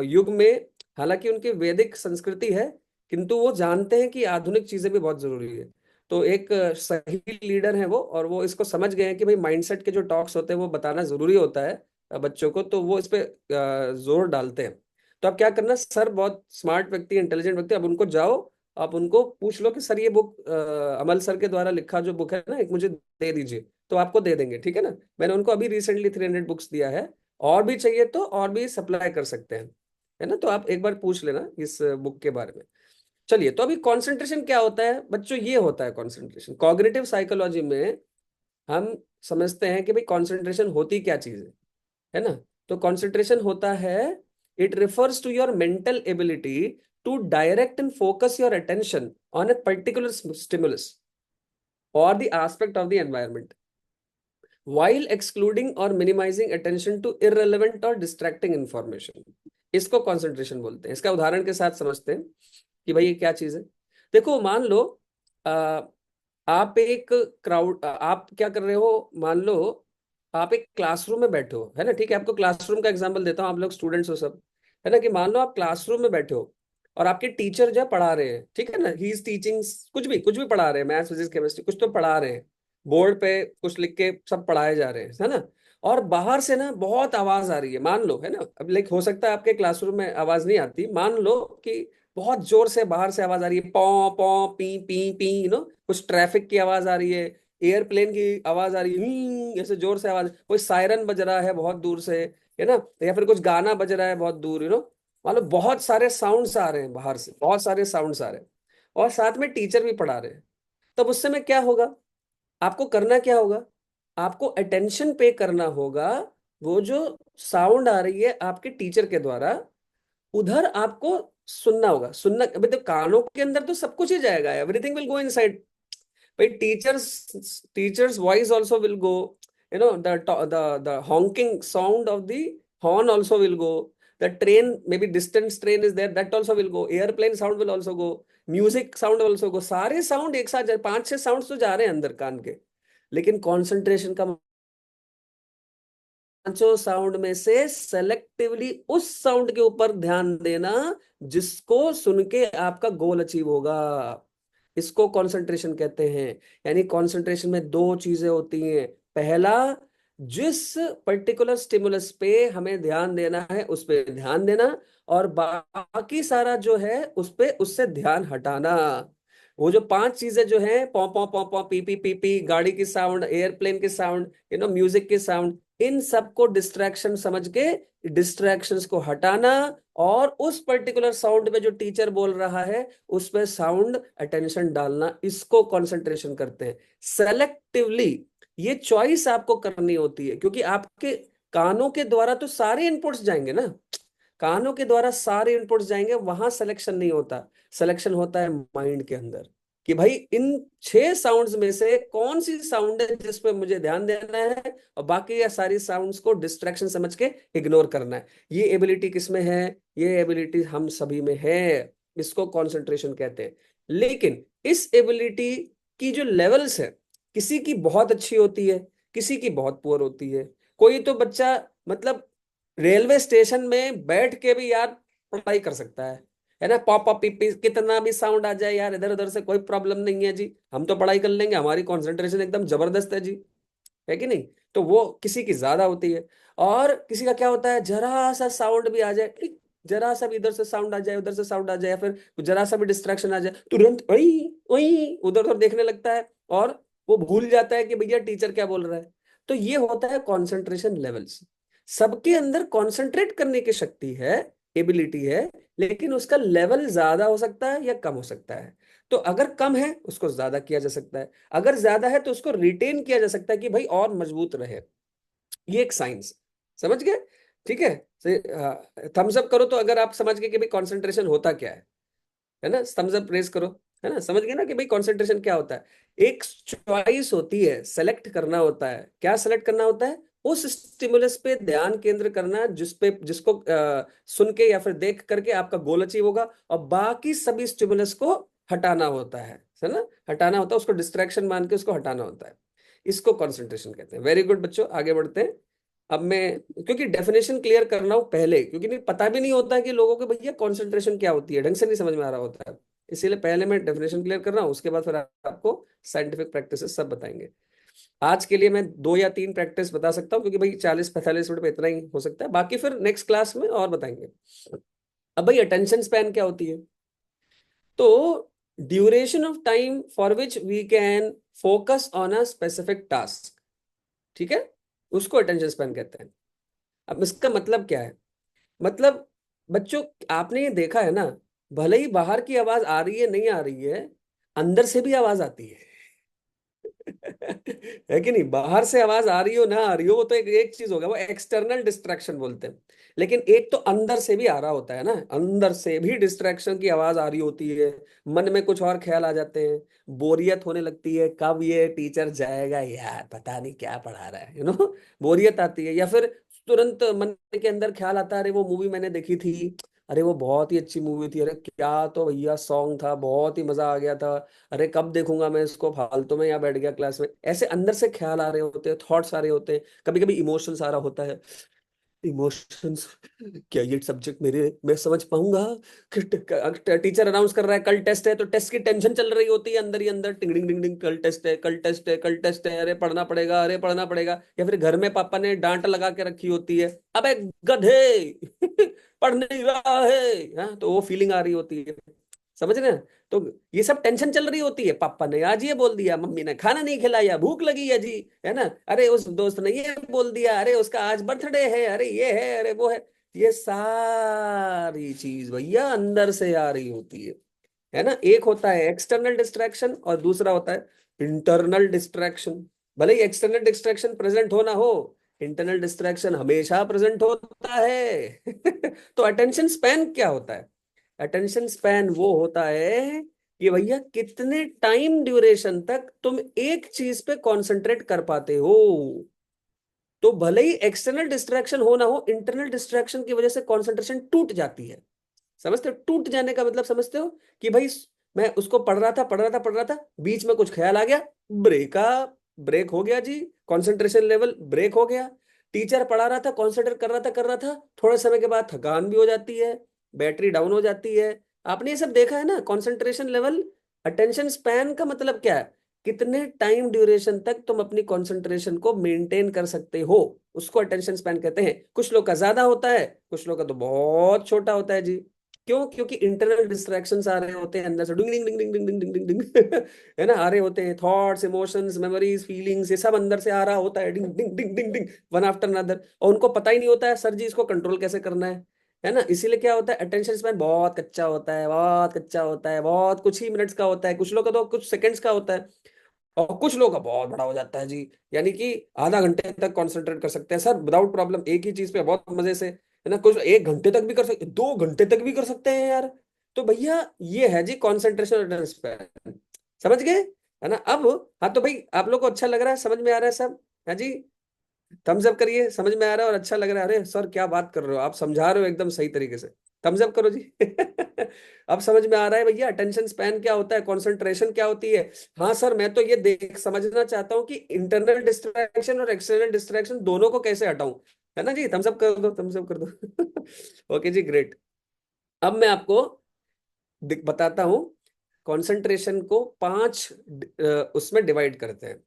युग में, हालांकि उनकी वैदिक संस्कृति है, किंतु वो जानते हैं कि आधुनिक चीजें भी बहुत जरूरी है। तो एक सही लीडर है वो, और वो इसको समझ गए हैं कि भाई माइंडसेट के जो टॉक्स होते हैं वो बताना जरूरी होता है बच्चों को, तो वो इस पे जोर डालते हैं। तो आप क्या करना, सर बहुत स्मार्ट व्यक्ति, इंटेलिजेंट व्यक्ति, अब उनको जाओ, आप उनको पूछ लो कि सर ये बुक अमल सर के द्वारा लिखा जो बुक है ना, एक मुझे दे दीजिए, तो आपको दे देंगे, ठीक है ना। मैंने उनको अभी रिसेंटली 300 बुक्स दिया है, और भी चाहिए तो और भी सप्लाई कर सकते हैं, है ना। तो आप एक बार पूछ लेना इस बुक के बारे में। चलिए, तो अभी कंसंट्रेशन क्या होता है बच्चों, ये होता है कंसंट्रेशन कॉग्निटिव साइकोलॉजी में। हम समझते हैं कि भाई कंसंट्रेशन होती क्या चीज है ना। तो कंसंट्रेशन होता है, it refers to your mental ability to direct and focus your attention on a particular stimulus और the aspect of the environment, while excluding or minimizing attention to irrelevant or distracting information। इसको कंसंट्रेशन बोलते हैं। इसका उदाहरण के साथ समझते हैं कि भाई ये क्या चीज है। देखो मान लो आ, आप एक क्राउड, आप क्या कर रहे हो, मान लो आप एक क्लासरूम में बैठे हो, है ना, ठीक है। आपको क्लासरूम का एग्जांपल देता हूँ, आप लोग स्टूडेंट्स हो सब, है ना, कि मान लो आप क्लासरूम में बैठे हो और आपके टीचर जो है पढ़ा रहे हैं, ठीक है ना, ही इज टीचिंग, कुछ भी पढ़ा रहे हैं, मैथ्स फिजिक्स केमिस्ट्री कुछ तो पढ़ा रहे हैं, बोर्ड पे कुछ लिख के सब पढ़ाए जा रहे हैं, है ना। और बाहर से ना बहुत आवाज आ रही है, मान लो, है ना। अब लाइक हो सकता है आपके क्लासरूम में आवाज नहीं आती, मान लो कि बहुत जोर से बाहर से आवाज आ रही है, पौ पौ पी पी पी, कुछ ट्रैफिक की आवाज आ रही है, एयरप्लेन की आवाज आ रही है, ऐसे जोर से आवाज, कोई सायरन बज रहा है बहुत दूर से, है ना, या फिर कुछ गाना बज रहा है बहुत दूर, मतलब बहुत सारे साउंड्स आ रहे हैं बाहर से, बहुत सारे साउंड्स आ रहे हैं, और साथ में टीचर भी पढ़ा रहे हैं। तब उस समय क्या होगा, आपको करना क्या होगा, आपको अटेंशन पे करना होगा। वो जो साउंड आ रही है आपके टीचर के द्वारा, उधर आपको सुनना होगा। सुनना अभी तो कानों के अंदर तो सब कुछ ही जाएगा, एवरीथिंग विल गो इनसाइड भाई। Teachers voice also will go, the honking sound of the horn also will go, the train, maybe distance train is there, that also will go, airplane sound will also go, music sound also go, सारे साउंड एक साथ 5-6 साउंड तो जा रहे हैं अंदर कान के। लेकिन कॉन्सेंट्रेशन का, पांचों साउंड में से सेलेक्टिवली उस साउंड के ऊपर ध्यान देना जिसको सुन के आपका गोल अचीव होगा, इसको कंसंट्रेशन कहते हैं। यानी कंसंट्रेशन में दो चीजें होती हैं, पहला, जिस पर्टिकुलर स्टिमुलस पे हमें ध्यान देना है उस पे ध्यान देना, और बाकी सारा जो है उस पे उससे ध्यान हटाना। वो जो 5 चीजें जो हैं, पौ पौ पौ पौ पी पी, गाड़ी की साउंड, एयरप्लेन की साउंड, म्यूजिक की साउंड, इन सबको डिस्ट्रैक्शन समझ के डिस्ट्रैक्शंस को हटाना, और उस पर्टिकुलर साउंड में जो टीचर बोल रहा है उस पे साउंड अटेंशन डालना, इसको कंसंट्रेशन करते हैं। सेलेक्टिवली ये चॉइस आपको करनी होती है, क्योंकि आपके कानों के द्वारा तो सारे इनपुट्स जाएंगे ना, कानों के द्वारा सारे इनपुट्स जाएंगे, वहां सिलेक्शन नहीं होता। सिलेक्शन होता है माइंड के अंदर, कि भाई इन 6 साउंड्स में से कौन सी साउंड है जिस पे मुझे ध्यान देना है, और बाकी या सारी साउंड्स को डिस्ट्रैक्शन समझ के इग्नोर करना है। ये एबिलिटी किसमें है, ये एबिलिटी हम सभी में है, इसको कंसंट्रेशन कहते हैं। लेकिन इस एबिलिटी की जो लेवल्स है, किसी की बहुत अच्छी होती है, किसी की बहुत पुअर होती है। कोई तो बच्चा मतलब रेलवे स्टेशन में बैठ के भी यार पढ़ाई कर सकता है ना, पॉप पॉप पी कितना भी साउंड आ जाए यार, इधर उधर से कोई प्रॉब्लम नहीं है जी, हम तो पढ़ाई कर लेंगे, हमारी कंसंट्रेशन एकदम जबरदस्त है जी, है कि नहीं। तो वो किसी की ज्यादा होती है। और किसी का क्या होता है, जरा सा साउंड भी आ जाए, जरा सा भी इधर से साउंड आ जाए, उधर से साउंड आ जाए, या फिर जरा सा भी डिस्ट्रैक्शन आ जाए, तुरंत वही वही उधर उधर देखने लगता है, और वो भूल जाता है कि भैया टीचर क्या बोल रहा है। तो ये होता है कंसंट्रेशन लेवल्स। सबके अंदर कंसंट्रेट करने की शक्ति है, एबिलिटी है, लेकिन उसका लेवल ज्यादा हो सकता है या कम हो सकता है। तो अगर कम है उसको ज्यादा किया जा सकता है, अगर ज्यादा है तो उसको रिटेन किया जा सकता है कि भाई और मजबूत रहे। ये एक साइंस, समझ गए? ठीक है। थम्स अप करो तो अगर आप समझ गए कि भाई कंसंट्रेशन होता क्या है ना, थम्स अप रेस करो। है ना, समझ गए ना कि भाई कंसंट्रेशन क्या होता है। एक चॉइस होती है, सेलेक्ट करना होता है। क्या सेलेक्ट करना होता है? उस स्टिमुलस पे ध्यान केंद्र करना जिसको सुन के या फिर देख करके आपका गोल अचीव होगा, और बाकी सभी स्टिमुलस को हटाना होता है ना, हटाना होता है, उसको डिस्ट्रैक्शन मान के उसको हटाना होता है। इसको कंसंट्रेशन कहते हैं। वेरी गुड बच्चों, आगे बढ़ते हैं। अब मैं, क्योंकि डेफिनेशन क्लियर करना हो पहले, क्योंकि नहीं पता भी नहीं होता है कि लोगों को भैया कंसंट्रेशन क्या होती है, ढंग से नहीं समझ में आ रहा होता है। इसीलिए पहले मैं डेफिनेशन क्लियर कर रहा हूँ, उसके बाद फिर आपको साइंटिफिक प्रैक्टिसेस सब बताएंगे। आज के लिए मैं 2 या 3 प्रैक्टिस बता सकता हूँ, क्योंकि भाई 40-45 मिनट में इतना ही हो सकता है, बाकी फिर नेक्स्ट क्लास में और बताएंगे। अब भाई अटेंशन स्पैन क्या होती है? तो duration of time for which we can focus on a specific task, ठीक है, उसको अटेंशन स्पैन कहते हैं। अब इसका मतलब क्या है? मतलब बच्चों, आपने ये देखा है ना, भले ही बाहर की आवाज आ रही है नहीं आ रही है, अंदर से भी आवाज आती है। है कि नहीं? बाहर से आवाज आ रही हो ना आ रही हो, वो तो एक चीज होगा, वो एक्सटर्नल डिस्ट्रैक्शन बोलते हैं। लेकिन एक तो अंदर से भी आ रहा होता है ना, अंदर से भी डिस्ट्रैक्शन की आवाज आ रही होती है। मन में कुछ और ख्याल आ जाते हैं, बोरियत होने लगती है, कब ये टीचर जाएगा यार, पता नहीं क्या पढ़ा रहा है, बोरियत आती है। या फिर तुरंत मन के अंदर ख्याल आता है, अरे वो मूवी मैंने देखी थी, अरे वो बहुत ही अच्छी मूवी थी, अरे क्या तो भैया सॉन्ग था, बहुत ही मजा आ गया था, अरे कब देखूंगा मैं इसको, फालतू में यहाँ बैठ गया क्लास में। ऐसे अंदर से ख्याल आ रहे होते हैं, थॉट्स आ रहे होते हैं, कभी कभी इमोशंस आ रहा होता है। इमोशंस, क्या ये सब्जेक्ट मेरे मैं समझ पाऊंगा? टीचर अनाउंस कर रहा है कल टेस्ट है, तो टेस्ट की टेंशन चल रही होती है अंदर ही अंदर, टिंग डिंग डिंग डिंग, कल टेस्ट है, कल टेस्ट है, कल टेस्ट है, अरे पढ़ना पड़ेगा, अरे पढ़ना पड़ेगा। या फिर घर में पापा ने डांट लगा के रखी होती है, अबे गधे पढ़ नहीं रहा है, हाँ, तो वो फीलिंग आ रही होती है, समझ रहे हैं? तो ये सब टेंशन चल रही होती है, पापा ने आज ये बोल दिया, मम्मी ने खाना नहीं खिलाया, भूख लगी है जी, है ना, अरे उस दोस्त ने ये बोल दिया, अरे उसका आज बर्थडे है, अरे ये है, अरे वो है। ये सारी चीज भैया अंदर से आ रही होती है ना। एक होता है एक्सटर्नल डिस्ट्रैक्शन और दूसरा होता है इंटरनल डिस्ट्रैक्शन। भले ही एक्सटर्नल डिस्ट्रैक्शन प्रेजेंट हो ना हो, इंटरनल डिस्ट्रैक्शन हमेशा प्रेजेंट होता है। तो अटेंशन स्पैन क्या होता है? अटेंशन स्पैन वो होता है कि भैया कितने टाइम ड्यूरेशन तक तुम एक चीज पे कंसंट्रेट कर पाते हो। तो भले ही एक्सटर्नल डिस्ट्रैक्शन हो ना हो, इंटरनल डिस्ट्रैक्शन की वजह से कंसंट्रेशन टूट जाती है। समझते हो टूट जाने का मतलब? समझते हो कि भाई मैं उसको पढ़ रहा था, बीच में कुछ ख्याल आ गया, ब्रेक हो गया जी, कंसंट्रेशन लेवल ब्रेक हो गया। टीचर पढ़ा रहा था, कॉन्सेंट्रेट कर रहा था, थोड़े समय के बाद थकान भी हो जाती है, बैटरी डाउन हो जाती है। आपने ये सब देखा है ना, कंसंट्रेशन लेवल। अटेंशन स्पैन का मतलब क्या है? कितने टाइम ड्यूरेशन तक तुम अपनी कंसंट्रेशन को मेंटेन कर सकते हो, उसको अटेंशन स्पैन कहते हैं। कुछ लोग का ज्यादा होता है, कुछ लोग का तो बहुत छोटा होता है जी। क्यों? क्योंकि इंटरनल डिस्ट्रैक्शंस आ रहे होते हैं अंदर से, डिंग डिंग डिंग डिंग डिंग डिंग डिंग डिंग डिंग है ना, आ रहे होते हैं, थॉट्स, इमोशंस, मेमोरीज, फीलिंग्स, ये सब अंदर से आ रहा होता है, डिंग डिंग डिंग डिंग डिंग, वन आफ्टर अनदर, और उनको पता ही नहीं होता है सर जी इसको कंट्रोल कैसे करना है ना। इसीलिए क्या होता है, अटेंशन स्पैन बहुत कच्चा होता है, बहुत कच्चा होता है, बहुत कुछ ही मिनट्स का होता है, कुछ लोग का तो कुछ सेकंड्स का होता है, और कुछ लोगों का बहुत बड़ा हो जाता है जी। यानी कि आधा घंटे तक कंसंट्रेट कर सकते हैं सर विदाउट प्रॉब्लम एक ही चीज पे, बहुत मजे से, है ना। कुछ 1 घंटे तक भी कर सकते, 2 घंटे तक भी कर सकते हैं यार। तो भैया ये है जी कॉन्सेंट्रेशन स्पैन, समझ गए? है ना अब? हाँ तो भाई आप लोग को अच्छा लग रहा है, समझ में आ रहा है सब? है जी, थम्स अप करिए, समझ में आ रहा है और अच्छा लग रहा है। अरे सर क्या बात कर रहे हो, आप समझा रहे हो एकदम सही तरीके से, थम्स अप करो जी। अब समझ में आ रहा है भैया अटेंशन स्पैन क्या होता है, कंसंट्रेशन क्या होती है। हाँ सर, मैं तो ये देख समझना चाहता हूँ कि इंटरनल डिस्ट्रैक्शन और एक्सटर्नल डिस्ट्रैक्शन दोनों को कैसे हटाऊं, है ना जी। थम्स अप कर दो, थम्स अप कर दो। ओके जी, ग्रेट। अब मैं आपको बताता हूँ। कंसंट्रेशन को 5 उसमें डिवाइड करते हैं।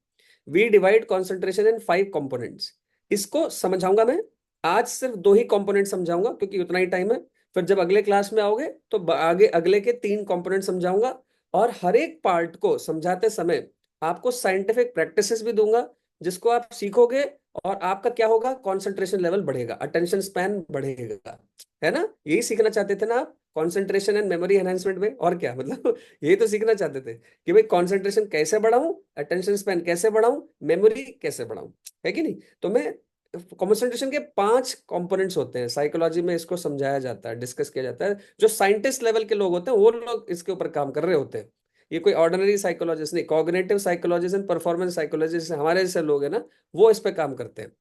We divide concentration in 5 components. इसको समझाऊंगा मैं, आज सिर्फ 2 ही कंपोनेंट समझाऊंगा क्योंकि उतना ही टाइम है। फिर जब अगले क्लास में आओगे तो आगे अगले के 3 कंपोनेंट समझाऊंगा, और हर एक पार्ट को समझाते समय आपको साइंटिफिक प्रैक्टिसेस भी दूंगा, जिसको आप सीखोगे और आपका क्या होगा, कंसंट्रेशन लेवल बढ़ेगा, अटेंशन स्पैन बढ़ेगा, है ना। यही सीखना चाहते थे ना आप, कंसंट्रेशन एंड मेमोरी एनहांसमेंट में, और क्या मतलब यही तो सीखना चाहते थे कि भाई कंसंट्रेशन कैसे बढ़ाऊं, अटेंशन स्पैन कैसे बढ़ाऊं, मेमोरी कैसे बढ़ाऊं, है कि नहीं। तो मैं कंसंट्रेशन के 5 कंपोनेंट्स होते हैं, साइकोलॉजी में इसको समझाया जाता है, डिस्कस किया जाता है। जो साइंटिस्ट लेवल के लोग होते हैं वो लोग इसके ऊपर काम कर रहे होते हैं, ये कोई ऑर्डिनरी साइकोलॉजिस्ट नहीं, cognitive psychologist and performance psychologist हमारे जैसे लोग हैं ना, वो इस पे काम करते हैं।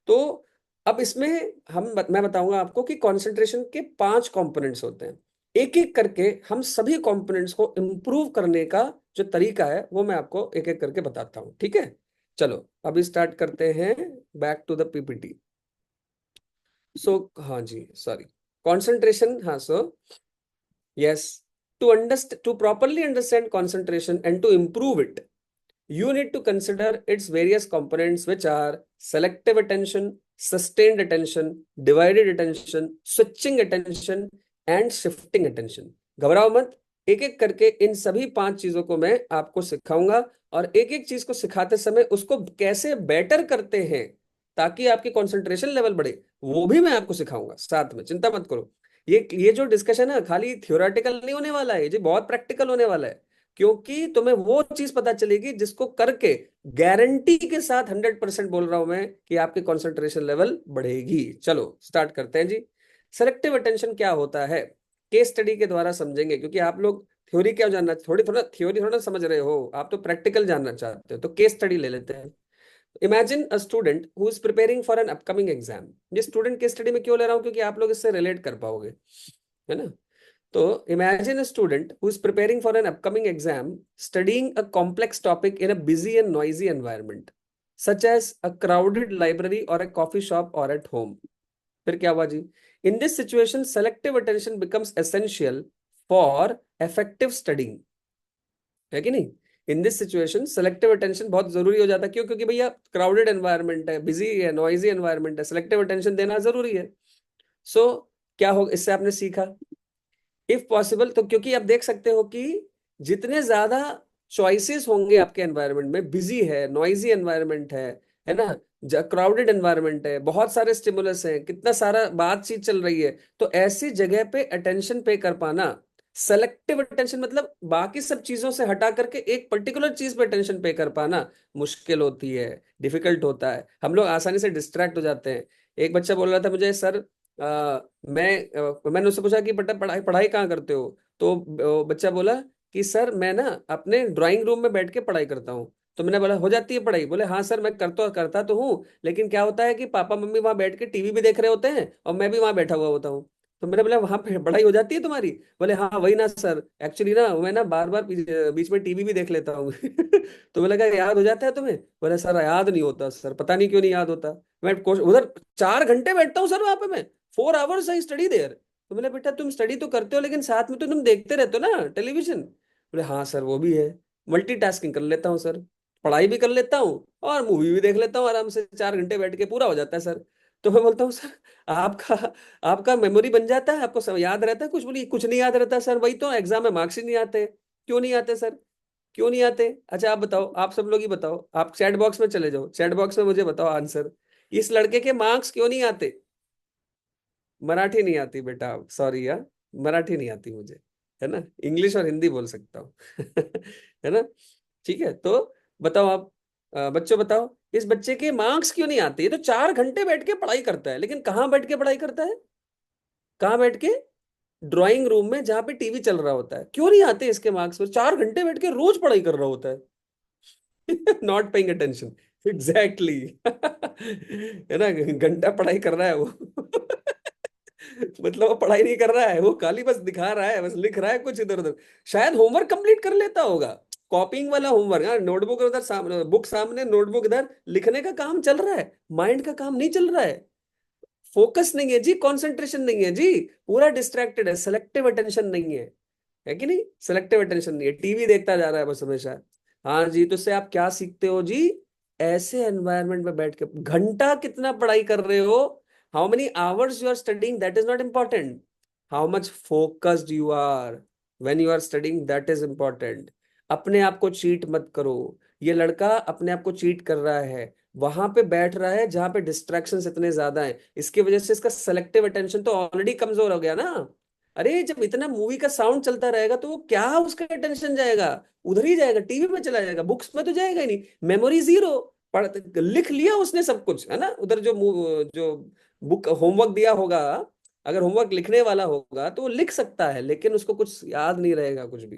तो अब इसमें मैं बताऊंगा आपको कि कंसंट्रेशन के 5 कंपोनेंट्स होते हैं। एक एक करके हम सभी कंपोनेंट्स को इंप्रूव करने का जो तरीका है वो मैं आपको एक एक करके बताता हूं, ठीक है। चलो अभी स्टार्ट करते हैं, बैक टू द पीपीटी। सो हाँ जी, सॉरी, कंसंट्रेशन, हाँ so yes, to properly understand concentration and to improve it, you need to consider its various components, which are selective attention, sustained attention, divided attention, switching attention and shifting attention। घबराओ मत, एक एक करके इन सभी 5 चीजों को मैं आपको सिखाऊंगा, और एक एक चीज को सिखाते समय उसको कैसे बेटर करते हैं ताकि आपकी कंसंट्रेशन लेवल बढ़े, वो भी मैं आपको सिखाऊंगा साथ में, चिंता मत करो। ये जो डिस्कशन है खाली थियोरेटिकल नहीं होने वाला है, ये बहुत प्रैक्टिकल होने वाला है, क्योंकि तुम्हें वो चीज पता चलेगी जिसको करके गारंटी के साथ 100% बोल रहा हूं मैं कि आपकी कंसंट्रेशन लेवल बढ़ेगी। चलो स्टार्ट करते हैं जी। सेलेक्टिव अटेंशन क्या होता है, केस स्टडी के द्वारा समझेंगे, क्योंकि आप लोग थ्योरी क्या जानना, थोड़ा थ्योरी थोड़ा समझ रहे हो, आप तो प्रैक्टिकल जानना चाहते हो, तो केस स्टडी ले लेते हैं। Imagine a student who is preparing for an upcoming exam. ये स्टूडेंट केस स्टडी में क्यों ले रहा हूं, क्योंकि आप लोग इससे रिलेट कर पाओगे, है ना। तो imagine a student who is preparing for an upcoming exam, studying a complex topic in a busy and noisy environment, such as a crowded library or a coffee shop or at home। फिर क्या हुआ जी, in this situation selective attention becomes essential for effective studying, है कि नहीं। In this situation selective attention बहुत जरूरी हो जाता है, क्यों, क्योंकि भैया क्राउडेड एनवायरनमेंट है, बिजी है, नॉइजी एनवायरनमेंट है, सेलेक्टिव अटेंशन देना जरूरी है। सो क्या हो, इससे आपने सीखा इफ पॉसिबल, तो क्योंकि आप देख सकते हो कि जितने ज्यादा चॉइसेस होंगे आपके एनवायरनमेंट में, बिजी है, नॉइजी एनवायरनमेंट है ना, क्राउडेड एनवायरनमेंट है, बहुत सारे स्टिमुलस हैं, कितना सारा बातचीत चल रही है, तो ऐसी जगह पे अटेंशन पे कर पाना, सेलेक्टिव अटेंशन मतलब बाकी सब चीजों से हटा करके एक पर्टिकुलर चीज पे अटेंशन पे कर पाना मुश्किल होती है, डिफिकल्ट होता है, हम लोग आसानी से डिस्ट्रैक्ट हो जाते हैं। एक बच्चा बोल रहा था मुझे, सर मैंने उससे पूछा कि बेटा पढ़ाई पढ़ाई कहाँ करते हो, तो बच्चा बोला कि सर मैं ना अपने ड्राइंग रूम में बैठ के पढ़ाई करता हूँ। तो मैंने बोला हो जाती है पढ़ाई, बोले हाँ सर मैं करता तो हूँ, लेकिन क्या होता है कि पापा मम्मी वहां बैठ के टीवी भी देख रहे होते हैं और मैं भी वहां बैठा हुआ होता हूँ। तो मैंने बोला वहां पे पढ़ाई हो जाती है तुम्हारी, बोले हाँ वही ना सर, एक्चुअली ना मैं ना बार बार बीच में टीवी भी देख लेता हूँ। तो मैंने कहा याद हो जाता है तुम्हें, बोले सर याद नहीं होता सर, पता नहीं क्यों नहीं याद होता। मैं उधर 4 घंटे बैठता हूँ सर वहां पे मैं, 4 hours आई स्टडी देयर। तो मैंने बेटा तुम स्टडी तो करते हो लेकिन साथ में तो तुम देखते रहते हो ना टेलीविजन, बोले हाँ सर वो भी है, मल्टीटास्किंग कर लेता हूँ सर, पढ़ाई भी कर लेता हूँ और मूवी भी देख लेता हूँ आराम से, 4 घंटे बैठ के पूरा हो जाता है सर। तो मैं बोलता हूँ सर आपका आपका मेमोरी बन जाता है, आपको सब याद रहता है कुछ, बोली कुछ नहीं याद रहता सर, वही तो एग्जाम में मार्क्स ही नहीं आते। क्यों नहीं आते सर, क्यों नहीं आते, अच्छा आप बताओ, आप सब लोग ही बताओ, आप चैट बॉक्स में चले जाओ, चैट बॉक्स में मुझे बताओ आंसर, इस लड़के के मार्क्स क्यों नहीं आते। मराठी नहीं आती बेटा, सॉरी यार, मराठी नहीं आती मुझे, है ना, इंग्लिश और हिंदी बोल सकता हूँ। है ना, ठीक है। तो बताओ आप, बच्चों बताओ इस बच्चे के मार्क्स क्यों नहीं आते, ये तो 4 घंटे बैठ के पढ़ाई करता है, लेकिन कहाँ बैठ के पढ़ाई करता है, कहाँ बैठ के, ड्राइंग रूम में जहाँ पे टीवी चल रहा होता है, क्यों नहीं आते इसके मार्क्स, पर 4 घंटे बैठ के रोज पढ़ाई कर रहा होता है। Not paying attention, exactly. है ना, घंटा पढ़ाई कर रहा है वो। मतलब वो पढ़ाई नहीं कर रहा है, वो खाली बस दिखा रहा है, बस लिख रहा है कुछ इधर उधर, शायद होमवर्क कंप्लीट कर लेता होगा, कॉपिंग वाला होमवर्क, हाँ नोटबुक उधर सामने, बुक सामने, नोटबुक इधर, लिखने का काम चल रहा है, माइंड का काम नहीं चल रहा है, फोकस नहीं है जी, कंसंट्रेशन नहीं है जी, पूरा डिस्ट्रैक्टेड है, सेलेक्टिव अटेंशन नहीं है कि नहीं, सेलेक्टिव अटेंशन नहीं है, टीवी देखता जा रहा है बस हमेशा। हाँ जी, तो इससे आप क्या सीखते हो जी, ऐसे एनवायरनमेंट में बैठ के घंटा कितना पढ़ाई कर रहे हो, how many hours you are studying, that is not important, how much focused you are when you are studying, that is important. अपने आप को चीट मत करो। ये लड़का अपने आप को चीट कर रहा है, वहां पे बैठ रहा है जहां पे डिस्ट्रैक्शंस इतने ज्यादा हैं, इसकी वजह से इसका सेलेक्टिव अटेंशन तो ऑलरेडी कमजोर हो गया ना। अरे जब इतना मूवी का साउंड चलता रहेगा तो वो क्या उसका अटेंशन जाएगा, उधर ही जाएगा, टीवी में चला जाएगा, बुक्स में तो जाएगा ही नहीं, मेमोरी जीरो। पढ़ लिख लिया उसने सब कुछ, है ना, उधर जो बुक होमवर्क दिया होगा, अगर होमवर्क लिखने वाला होगा तो वो लिख सकता है, लेकिन उसको कुछ याद नहीं रहेगा कुछ भी।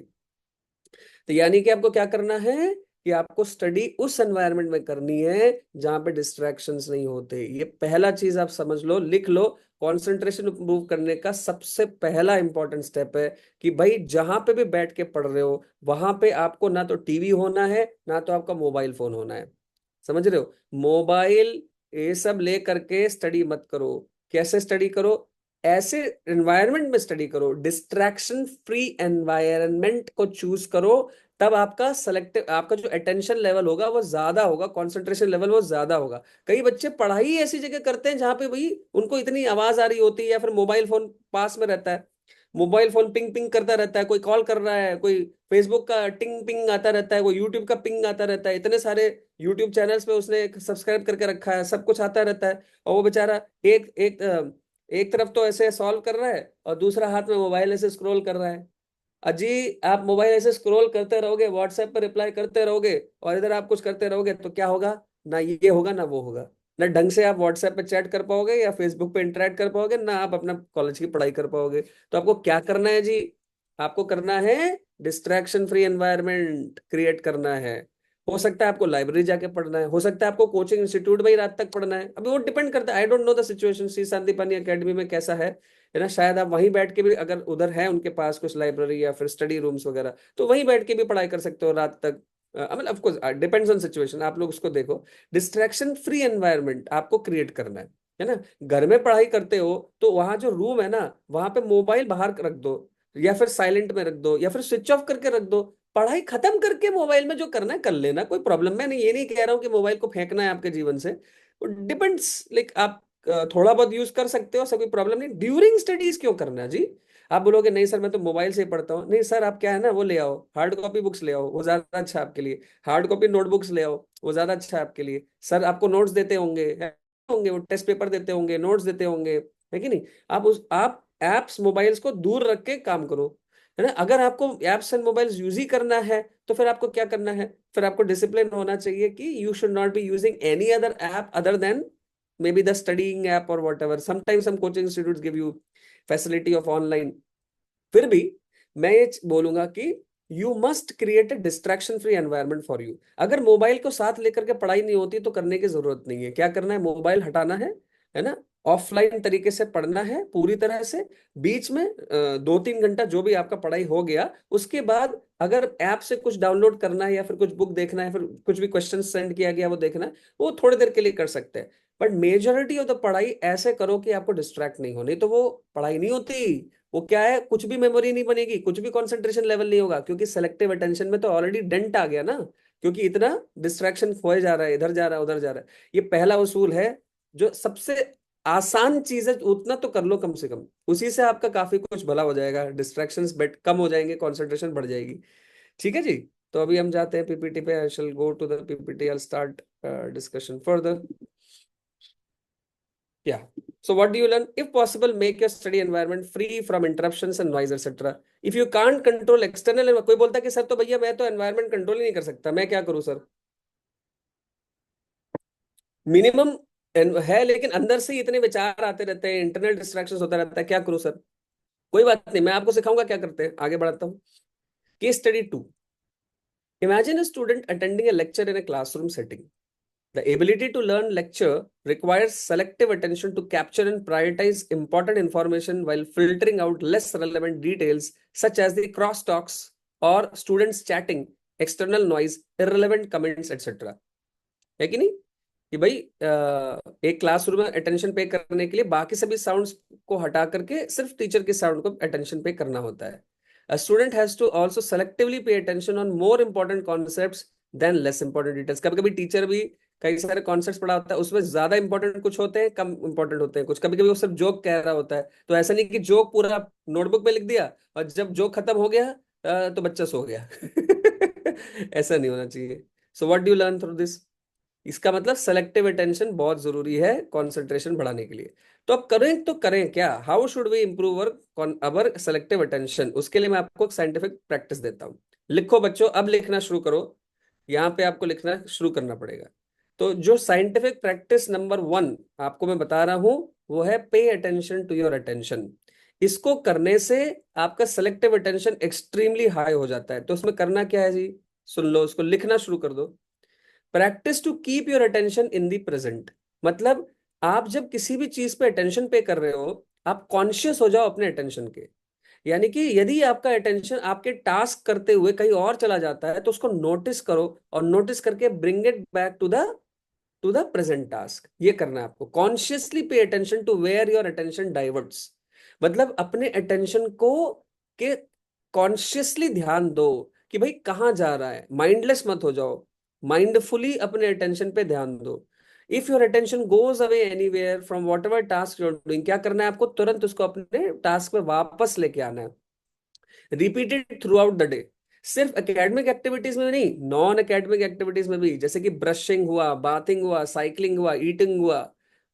तो यानी कि आपको क्या करना है कि आपको स्टडी उस एनवायरनमेंट में करनी है जहां पे डिस्ट्रैक्शंस नहीं होते। ये पहला चीज आप समझ लो, लिख लो। कंसंट्रेशन इंप्रूव करने का सबसे पहला इंपॉर्टेंट स्टेप है कि भाई जहां पे भी बैठ के पढ़ रहे हो वहां पे आपको ना तो टीवी होना है ना तो आपका मोबाइल फोन होना है। समझ रहे हो? मोबाइल ये सब ले करके स्टडी मत करो। कैसे स्टडी करो? ऐसे एनवायरनमेंट में स्टडी करो, डिस्ट्रैक्शन फ्री एनवायरनमेंट को चूज करो। तब आपका सेलेक्टिव, आपका जो अटेंशन लेवल होगा वो ज्यादा होगा, कंसंट्रेशन लेवल वो ज्यादा होगा। कई बच्चे पढ़ाई ऐसी जगह करते हैं जहां पे भाई उनको इतनी आवाज आ रही होती है या फिर मोबाइल फोन पास में रहता है, मोबाइल फोन पिंग पिंग करता रहता है, कोई कॉल कर रहा है, कोई फेसबुक का टिंग पिंग आता रहता है, कोई यूट्यूब का पिंग आता रहता है, इतने सारे यूट्यूब चैनल्स पे उसने सब्सक्राइब करके रखा है, सब कुछ आता रहता है। और वो बेचारा एक एक एक तरफ तो ऐसे सॉल्व कर रहा है और दूसरा हाथ में मोबाइल ऐसे स्क्रॉल कर रहा है। अजी, आप मोबाइल ऐसे स्क्रॉल करते रहोगे, व्हाट्सएप पर रिप्लाई करते रहोगे और इधर आप कुछ करते रहोगे तो क्या होगा? ना ये होगा ना वो होगा। ना ढंग से आप व्हाट्सएप पे चैट कर पाओगे या फेसबुक पे इंटरेक्ट कर पाओगे, ना आप अपना कॉलेज की पढ़ाई कर पाओगे। तो आपको क्या करना है जी? आपको करना है डिस्ट्रैक्शन फ्री एनवायरनमेंट क्रिएट करना है। हो सकता है आपको लाइब्रेरी जाके पढ़ना है, हो सकता है आपको कोचिंग इंस्टीट्यूट में ही रात तक पढ़ना है, अभी वो डिपेंड करता है। I don't know the situation Shri Shantipani academy में कैसा है ना, शायद आप वहीं बैठ के भी, अगर उधर है उनके पास कुछ लाइब्रेरी या फिर स्टडी रूम्स वगैरह, तो वहीं बैठ के भी पढ़ाई कर सकते हो रात तक। मतलब of course depends on situation, आप लोग उसको देखो। डिस्ट्रैक्शन फ्री एनवायरनमेंट आपको क्रिएट करना है ना। घर में पढ़ाई करते हो तो वहां जो रूम है ना, वहां पे मोबाइल बाहर रख दो या फिर साइलेंट में रख दो या फिर स्विच ऑफ करके रख दो। पढ़ाई खत्म करके मोबाइल में जो करना है कर लेना, कोई प्रॉब्लम। मैं नहीं, ये नहीं कह रहा हूँ कि मोबाइल को फेंकना है आपके जीवन से, डिपेंड्स, लाइक आप थोड़ा बहुत यूज कर सकते हो, ऐसा कोई प्रॉब्लम नहीं। ड्यूरिंग स्टडीज क्यों करना है जी? आप बोलोगे नहीं सर मैं तो मोबाइल से ही पढ़ता हूँ, नहीं सर आप क्या है ना, वो ले आओ, हार्ड कॉपी बुक्स ले आओ, वो ज्यादा अच्छा है आपके लिए। हार्ड कॉपी नोटबुक्स ले आओ, वो ज्यादा अच्छा है आपके लिए। सर आपको नोट्स देते होंगे, होंगे वो टेस्ट पेपर देते होंगे, नोट्स देते होंगे, है कि नहीं? आप एप्स मोबाइल्स को दूर रख के काम करो, है ना। अगर आपको एप्स एंड मोबाइल्स यूज ही करना है तो फिर आपको क्या करना है? फिर आपको डिसिप्लिन होना चाहिए कि you should not be using any other app other than maybe the studying app or whatever. Sometimes some coaching institutes give you facility of online. फिर भी मैं ये बोलूंगा कि you must create a distraction free environment for you. अगर मोबाइल को साथ लेकर के पढ़ाई नहीं होती तो करने की जरूरत नहीं है। क्या करना है? मोबाइल हटाना है ना, ऑफलाइन तरीके से पढ़ना है पूरी तरह से। बीच में 2-3 घंटा जो भी आपका पढ़ाई हो गया, उसके बाद अगर ऐप से कुछ डाउनलोड करना है या फिर कुछ बुक देखना है, फिर कुछ भी क्वेश्चन सेंड किया गया वो देखना है, वो थोड़ी देर के लिए कर सकते हैं। बट मेजोरिटी ऑफ द पढ़ाई ऐसे करो कि आपको डिस्ट्रैक्ट नहीं हो, नहीं तो वो पढ़ाई नहीं होती। वो क्या है, कुछ भी मेमोरी नहीं बनेगी, कुछ भी कंसंट्रेशन लेवल नहीं होगा, क्योंकि सेलेक्टिव अटेंशन में तो ऑलरेडी डेंट आ गया ना, क्योंकि इतना डिस्ट्रैक्शन खोए जा रहा है, इधर जा रहा है उधर जा रहा है। ये पहला उसूल है, जो सबसे आसान चीज है उतना तो कर लो कम से कम, उसी से आपका काफी कुछ भला हो जाएगा, डिस्ट्रैक्शंस बेट कम हो जाएंगे, कंसंट्रेशन बढ़ जाएगी। ठीक है जी। तो अभी हम जाते हैं पीपीटी पे। I shall go to the PPT, I start discussion further. Yeah. So what do you learn? If possible, make your study environment free from interruptions and noise, etc. If you can't control external, कोई बोलता है कि सर तो भैया मैं तो एनवायरनमेंट कंट्रोल ही नहीं कर सकता, मैं क्या करूं सर? मिनिमम है, लेकिन अंदर से ही इतने विचार आते रहते हैं, इंटरनल डिस्ट्रैक्शंस होता रहता है, क्या करूं सर? कोई बात नहीं, मैं आपको सिखाऊंगा क्या करते हैं, आगे बढ़ाता हूँ। Case study 2। Imagine a student attending a lecture in a classroom setting. The ability to learn lecture requires selective attention to capture and prioritize important information while filtering out less relevant details such as the crosstalks or students chatting, external noise, irrelevant comments, etc. है कि नहीं? कि भाई एक क्लासरूम में अटेंशन पे करने के लिए बाकी सभी साउंड्स को हटा करके सिर्फ टीचर के साउंड को अटेंशन पे करना होता है। A student has to also selectively pay attention on more important concepts than less important details. कभी कभी टीचर भी कई सारे कॉन्सेप्ट्स पढ़ा होता है, उसमें ज्यादा इंपॉर्टेंट कुछ होते हैं, कम इंपॉर्टेंट होते हैं कुछ। कभी कभी वो सिर्फ जोक कह रहा होता है, तो ऐसा नहीं कि जोक पूरा नोटबुक पे लिख दिया और जब जोक खत्म हो गया तो बच्चा सो गया। ऐसा नहीं होना चाहिए। So what do you learn through this? इसका मतलब सेलेक्टिव अटेंशन बहुत जरूरी है कंसंट्रेशन बढ़ाने के लिए। तो अब करें तो करें क्या? How should we improve our selective attention? उसके लिए मैं आपको एक साइंटिफिक प्रैक्टिस देता हूँ। लिखो बच्चों, अब लिखना शुरू करो। यहाँ पे आपको लिखना शुरू करना पड़ेगा। तो जो साइंटिफिक प्रैक्टिस नंबर 1 आपको मैं बता रहा हूं, वो है पे अटेंशन टू योर अटेंशन। इसको करने से आपका सेलेक्टिव अटेंशन एक्सट्रीमली हाई हो जाता है। तो उसमें करना क्या है जी? सुन लो, उसको लिखना शुरू कर दो। Practice to keep your attention in the present. मतलब आप जब किसी भी चीज पे अटेंशन पे कर रहे हो, आप कॉन्शियस हो जाओ अपने अटेंशन के। यानी कि यदि आपका अटेंशन आपके टास्क करते हुए कहीं और चला जाता है, तो उसको नोटिस करो और नोटिस करके bring it back to the present task. ये करना है आपको। Consciously pay attention to where your attention diverts. मतलब अपने अटेंशन को के कॉन्शियसली ध्यान दो कि भाई कहाँ जा रहा है। माइंडलेस मत हो जाओ, माइंडफुली अपने अटेंशन पे ध्यान दो। If your attention goes away anywhere from what ever task you're doing, क्या करना है आपको? तुरंत उसको अपने टास्क पे वापस लेके आना है। Repeated through out the day. सिर्फ एकेडमिक एक्टिविटीज में नहीं, नॉन एकेडमिक एक्टिविटीज में भी, जैसे कि ब्रशिंग हुआ, बाथिंग हुआ, साइकिलिंग हुआ, ईटिंग हुआ।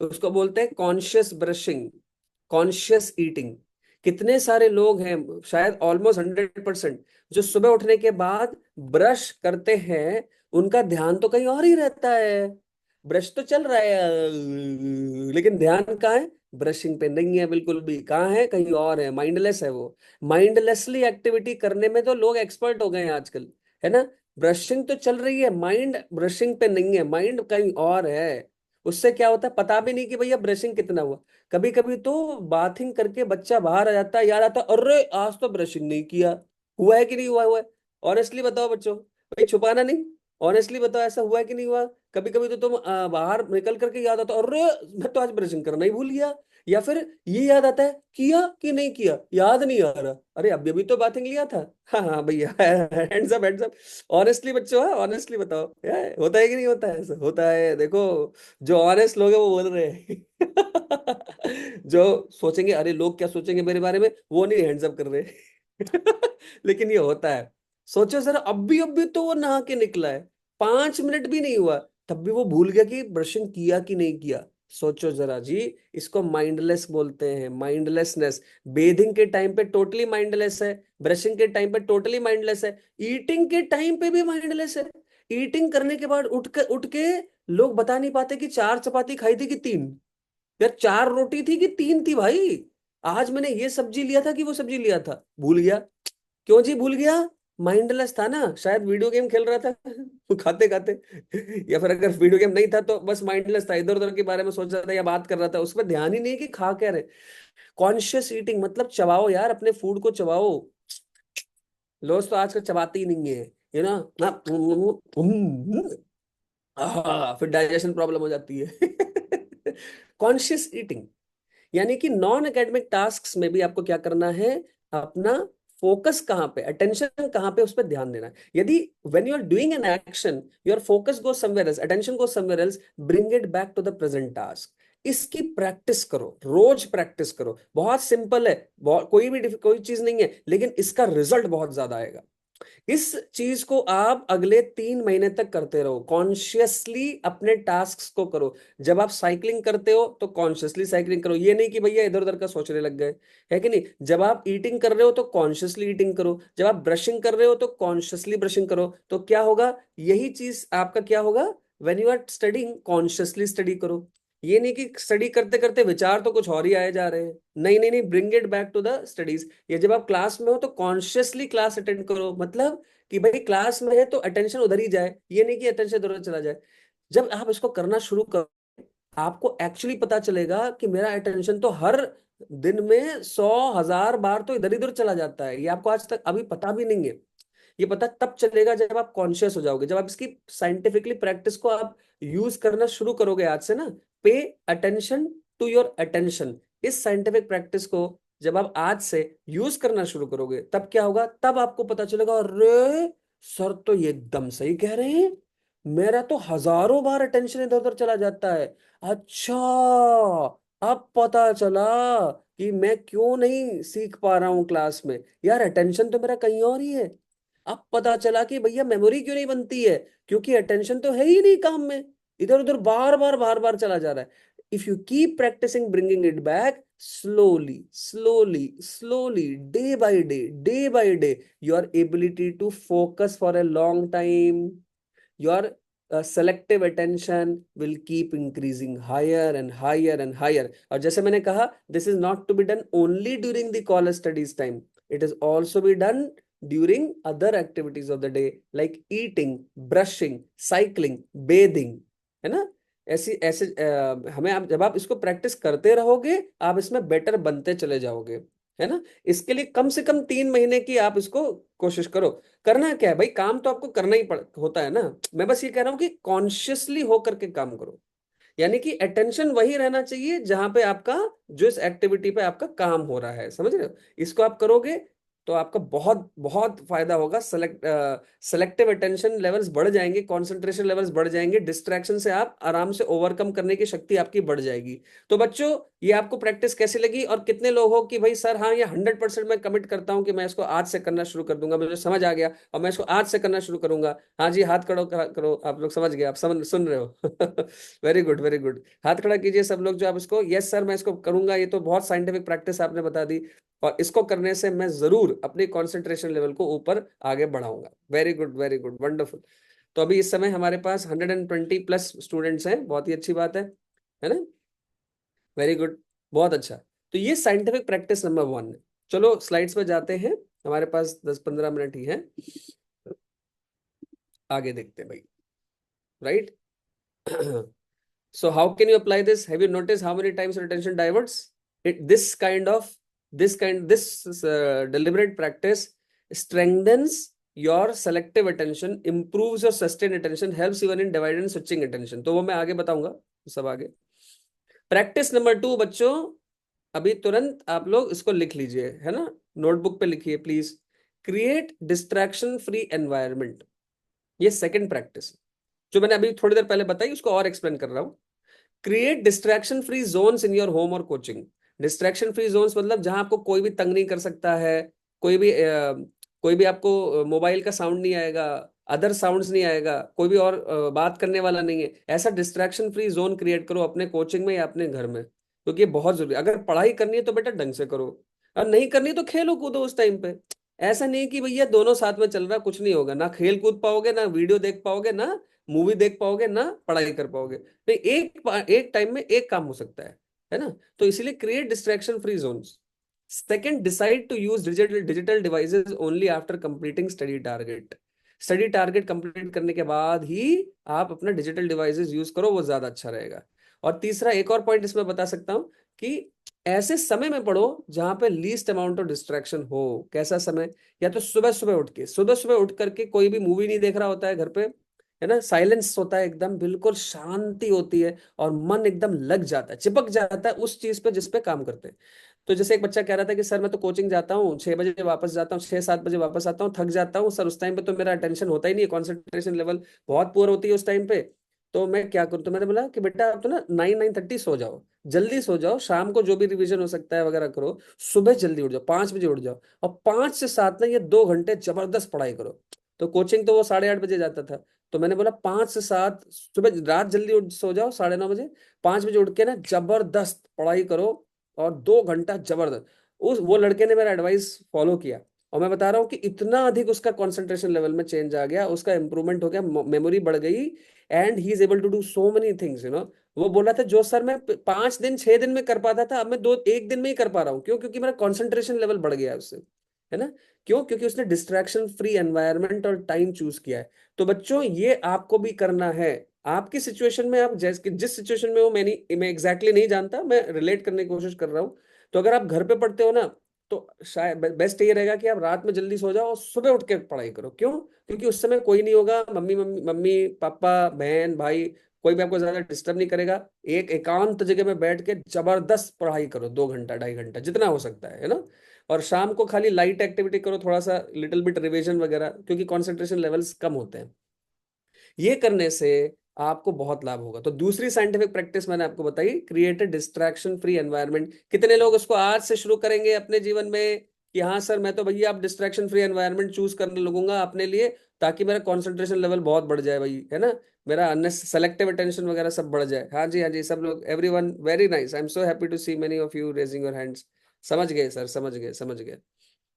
उसको बोलते हैं कॉन्शियस ब्रशिंग, कॉन्शियस ईटिंग। कितने सारे लोग हैं, शायद ऑलमोस्ट 100%, जो सुबह उठने के बाद ब्रश करते हैं, उनका ध्यान तो कहीं और ही रहता है। ब्रश तो चल रहा है लेकिन ध्यान कहाँ है? ब्रशिंग पे नहीं है बिल्कुल भी। कहाँ है? कहीं और है, माइंडलेस है वो। माइंडलेसली एक्टिविटी करने में तो लोग एक्सपर्ट हो गए हैं आजकल, है ना। ब्रशिंग तो चल रही है, माइंड ब्रशिंग पे नहीं है, माइंड कहीं और है। उससे क्या होता है पता भी नहीं कि भैया ब्रशिंग कितना हुआ। कभी कभी तो बाथिंग करके बच्चा बाहर आ जाता है, याद आता है, अरे आज तो ब्रशिंग नहीं किया। हुआ है कि नहीं हुआ? हुआ है। ऑनेस्टली बताओ बच्चों, भाई छुपाना नहीं। ऑनेस्टली बताओ, ऐसा हुआ है कि नहीं हुआ? कभी कभी तो तुम बाहर निकल करके याद आता है, अरे मैं तो आज ब्रशिंग करना ही भूल गया। या फिर ये याद आता है, किया कि नहीं किया याद नहीं आ रहा, अरे अभी अभी तो बाथिंग लिया था। हाँ हाँ भैया, hands up hands up. Honestly बच्चों, हाँ ऑनेस्टली बताओ, होता है कि नहीं होता है? ऐसा होता है, देखो। जो ऑनेस्ट लोग हैं वो बोल रहे हैं। जो सोचेंगे अरे लोग क्या सोचेंगे मेरे बारे में, वो नहीं हैंड्स अप कर रहे। लेकिन ये होता है। सोचो जरा, अभी अभी तो वो नहा के निकला है, 5 मिनट भी नहीं हुआ, तब भी वो भूल गया कि ब्रशिंग किया कि नहीं किया। सोचो जरा जी। इसको माइंडलेस बोलते हैं, माइंडलेसनेस। बेथिंग के टाइम पे टोटली माइंडलेस है, ब्रशिंग के टाइम पे टोटली माइंडलेस है, ईटिंग के टाइम पे भी माइंडलेस है। ईटिंग करने के बाद उठ के लोग बता नहीं पाते कि 4 चपाती खाई थी कि 3। यार 4 रोटी थी कि 3 थी भाई? आज मैंने ये सब्जी लिया था कि वो सब्जी लिया था, भूल गया। क्यों जी भूल गया? माइंडलेस था ना, शायद वीडियो गेम खेल रहा था वो खाते खाते। या फिर अगर वीडियो गेम नहीं था तो बस माइंडलेस था, इधर उधर के बारे में सोच रहा था या बात कर रहा था, उसमें ध्यान ही नहीं कि खा क्या रहे। कॉन्शियस ईटिंग मतलब चबाओ यार, अपने फूड को चबाओ। लोग तो आजकल चबाते ही नहीं है, यू ना ना। फिर डाइजेशन प्रॉब्लम हो जाती है। कॉन्शियस ईटिंग यानी कि नॉन एकेडमिक टास्क में भी आपको क्या करना है? अपना फोकस कहाँ पे, अटेंशन कहाँ पे, उस पर ध्यान देना है। यदि when you are doing an action, your focus go somewhere else, attention go somewhere else, bring it back to the present task. इसकी प्रैक्टिस करो, रोज प्रैक्टिस करो। बहुत सिंपल है, बहुत कोई चीज नहीं है, लेकिन इसका रिजल्ट बहुत ज्यादा आएगा। इस चीज को आप अगले 3 महीने तक करते रहो, कॉन्शियसली अपने टास्क को करो। जब आप साइकिलिंग करते हो तो कॉन्शियसली साइकिलिंग करो, ये नहीं कि भैया इधर उधर का सोचने लग गए, है कि नहीं। जब आप ईटिंग कर रहे हो तो कॉन्शियसली ईटिंग करो, जब आप ब्रशिंग कर रहे हो तो कॉन्शियसली ब्रशिंग करो। तो क्या होगा? यही चीज आपका क्या होगा? When you are studying, consciously study करो। ये नहीं कि स्टडी करते करते विचार तो कुछ और ही आए जा रहे हैं। नहीं नहीं नहीं, bring it back to the studies. या जब आप क्लास में हो तो कॉन्शियसली क्लास अटेंड करो, मतलब कि भाई क्लास में है तो अटेंशन उधर ही जाए, ये नहीं कि अटेंशन उधर चला जाए। जब आप इसको करना शुरू करो, आपको एक्चुअली पता चलेगा कि मेरा अटेंशन तो हर दिन में 100,000 बार तो इधर इधर चला जाता है। ये आपको आज तक अभी पता भी नहीं है। ये पता तब चलेगा जब आप कॉन्शियस हो जाओगे, जब आप इसकी साइंटिफिकली प्रैक्टिस को आप यूज करना शुरू करोगे आज से ना। Pay attention to your attention, इस साइंटिफिक प्रैक्टिस को जब आप आज से यूज करना शुरू करोगे, तब क्या होगा? तब आपको पता चलेगा, अरे सर तो ये एकदम सही कह रहे हैं। मेरा तो हजारों बार अटेंशन इधर उधर चला जाता है। अच्छा, अब पता चला कि मैं क्यों नहीं सीख पा रहा हूँ क्लास में। यार अटेंशन तो मेरा कहीं और ही है। अब पता चला कि भैया मेमोरी क्यों नहीं बनती है, क्योंकि अटेंशन तो है ही नहीं काम में, इधर उधर बार बार चला जा रहा है। If you keep practicing bringing it back slowly slowly slowly, day by day, your ability to focus for a long time, your selective attention will keep increasing higher and higher and higher. और जैसे मैंने कहा, this is not to be done only during the college studies time, it is also be done during other activities of the day like eating, brushing, cycling, bathing, है ना। ऐसी ऐसे हमें आप जब आप इसको प्रैक्टिस करते रहोगे, आप इसमें बेटर बनते चले जाओगे, है ना। इसके लिए कम से कम 3 महीने की आप इसको कोशिश करो। करना क्या है भाई, काम तो आपको करना ही पड़ होता है ना। मैं बस ये कह रहा हूँ कि कॉन्शियसली होकर के काम करो, यानी कि अटेंशन वही रहना चाहिए जहां पे आपका, जो इस एक्टिविटी पे आपका काम हो रहा है, समझ रहे हो। इसको आप करोगे तो आपका बहुत बहुत फायदा होगा। सेलेक्टिव अटेंशन लेवल्स बढ़ जाएंगे, कंसंट्रेशन लेवल्स बढ़ जाएंगे, डिस्ट्रैक्शन से आप आराम से ओवरकम करने की शक्ति आपकी बढ़ जाएगी। तो बच्चों, ये आपको प्रैक्टिस कैसी लगी, और कितने लोग हो कि भाई सर हाँ ये 100% मैं कमिट करता हूं कि मैं इसको आज से करना शुरू कर दूंगा, मुझे समझ आ गया और मैं इसको आज से करना शुरू करूंगा। हाँ जी, हाथ खड़ो करो, आप लोग समझ गए, आप समझ सुन रहे हो। वेरी गुड वेरी गुड, हाथ खड़ा कीजिए सब लोग जो आप इसको, यस सर मैं इसको करूंगा, ये तो बहुत साइंटिफिक प्रैक्टिस आपने बता दी, और इसको करने से मैं जरूर अपनी कंसंट्रेशन लेवल को ऊपर आगे बढ़ाऊंगा। Very good wonderful. तो अभी इस समय हमारे पास 120+ स्टूडेंट्स हैं, बहुत ही अच्छी बात है ना। वेरी गुड, बहुत अच्छा। तो ये साइंटिफिक प्रैक्टिस नंबर 1 है। चलो स्लाइड्स पे जाते हैं, हमारे पास 10-15 मिनट ही है, आगे देखते हैं भाई, right. So how can you apply this? Have you noticed how many times your attention diverts? This deliberate practice strengthens your selective attention, improves your sustained attention, helps even in divided and switching attention. तो वो मैं आगे बताऊंगा, सब आगे। प्रैक्टिस नंबर 2 बच्चों, अभी तुरंत आप लोग इसको लिख लीजिए, है ना, नोटबुक पे लिखिए please. Create distraction free environment, ये सेकंड प्रैक्टिस जो मैंने अभी थोड़ी देर पहले बताई, उसको और एक्सप्लेन कर रहा हूं। Create distraction free zones in your home और कोचिंग। डिस्ट्रैक्शन फ्री जोन्स मतलब जहां आपको कोई भी तंग नहीं कर सकता है, कोई भी आपको मोबाइल का साउंड नहीं आएगा, अदर साउंड्स नहीं आएगा, कोई भी और बात करने वाला नहीं है, ऐसा डिस्ट्रैक्शन फ्री जोन क्रिएट करो अपने कोचिंग में या अपने घर में, क्योंकि ये बहुत जरूरी। अगर पढ़ाई करनी है तो बेटा ढंग से करो, और नहीं करनी तो खेलो कूदो उस टाइम पे। ऐसा नहीं कि भैया दोनों साथ में चल रहा, कुछ नहीं होगा, ना खेल कूद पाओगे, ना वीडियो देख पाओगे, ना मूवी देख पाओगे, ना पढ़ाई कर पाओगे। नहीं, एक टाइम में एक काम हो सकता है ना। तो इसीलिए create distraction free zones. Second, decide to use digital devices only after completing study target. Study target complete करने के बाद ही आप अपना डिजिटल डिवाइसेस यूज करो, वो ज्यादा अच्छा रहेगा। और तीसरा एक और पॉइंट इसमें बता सकता हूं कि ऐसे समय में पढ़ो जहां पे लीस्ट अमाउंट ऑफ डिस्ट्रैक्शन हो। कैसा समय? या तो सुबह सुबह उठ करके, कोई भी मूवी नहीं देख रहा होता है घर पे, है ना, साइलेंस होता है एकदम, बिल्कुल शांति होती है, और मन एकदम लग जाता है, चिपक जाता है उस चीज पे जिस पे काम करते हैं। तो जैसे एक बच्चा कह रहा था कि सर मैं तो कोचिंग जाता हूँ, 6 बजे वापस जाता हूँ, 6-7 बजे वापस आता हूँ, थक जाता हूँ सर, उस टाइम पे तो मेरा अटेंशन होता ही नहीं है, कॉन्सेंट्रेशन लेवल बहुत पुअर होती है उस टाइम पे। तो मैं क्या करूँ? तो मैंने बोला कि बेटा आप तो ना 9-9:30 सो जाओ, जल्दी सो जाओ, शाम को जो भी रिवीजन हो सकता है वगैरह करो, सुबह जल्दी उठ जाओ, 5 बजे उठ जाओ, और 5 से 7 ना ये 2 घंटे जबरदस्त पढ़ाई करो। तो कोचिंग तो वो 8:30 बजे जाता था, तो मैंने बोला 5 से 7 सुबह, रात जल्दी उठ सो जाओ 9:30 बजे, 5 बजे उठ के ना जबरदस्त पढ़ाई करो, और 2 घंटा जबरदस्त। उस वो लड़के ने मेरा एडवाइस फॉलो किया, और मैं बता रहा हूँ कि इतना अधिक उसका कंसंट्रेशन लेवल में चेंज आ गया, उसका इंप्रूवमेंट हो गया, मेमोरी बढ़ गई, and he is able to do so many things, वो बोला था जो सर मैं 5 दिन 6 दिन में कर पाता था, अब मैं 1 दिन में ही कर पा रहा हूँ। क्यों? क्योंकि मेरा कंसंट्रेशन लेवल बढ़ गया है उससे, है ना। क्यों? क्योंकि उसने डिस्ट्रैक्शन फ्री एनवायरनमेंट और टाइम चूज किया है। तो बच्चों ये आपको भी करना है। आपकी सिचुएशन में, आप जैसे जिस सिचुएशन में हो, मैं एग्जैक्टली नहीं जानता, मैं रिलेट करने की कोशिश कर रहा हूँ। तो अगर आप घर पे पढ़ते हो ना, तो शायद बेस्ट ये रहेगा कि आप रात में जल्दी सो जाओ और सुबह उठ के पढ़ाई करो। क्यों? क्योंकि उस समय कोई नहीं होगा, मम्मी पापा बहन भाई, कोई भी आपको ज्यादा डिस्टर्ब नहीं करेगा। एक एकांत जगह में बैठ के जबरदस्त पढ़ाई करो, 2 घंटा 2.5 घंटा जितना हो सकता है ना। और शाम को खाली लाइट एक्टिविटी करो, थोड़ा सा लिटिल बिट रिवीजन वगैरह, क्योंकि कॉन्सेंट्रेशन लेवल्स कम होते हैं। ये करने से आपको बहुत लाभ होगा। तो दूसरी साइंटिफिक प्रैक्टिस मैंने आपको बताई, create a distraction free environment. कितने लोग उसको आज से शुरू करेंगे अपने जीवन में कि हाँ सर मैं तो भैया अब डिस्ट्रैक्शन फ्री एनवायरनमेंट चूज करने लगूंगा अपने लिए, ताकि मेरा कंसंट्रेशन लेवल बहुत बढ़ जाए भाई, है ना, मेरा सेलेक्टिव अटेंशन वगैरह सब बढ़ जाए। हाँ जी सब लोग, everyone very nice, I am so happy to see many of you raising your hands. समझ गए सर, समझ गए, समझ गए।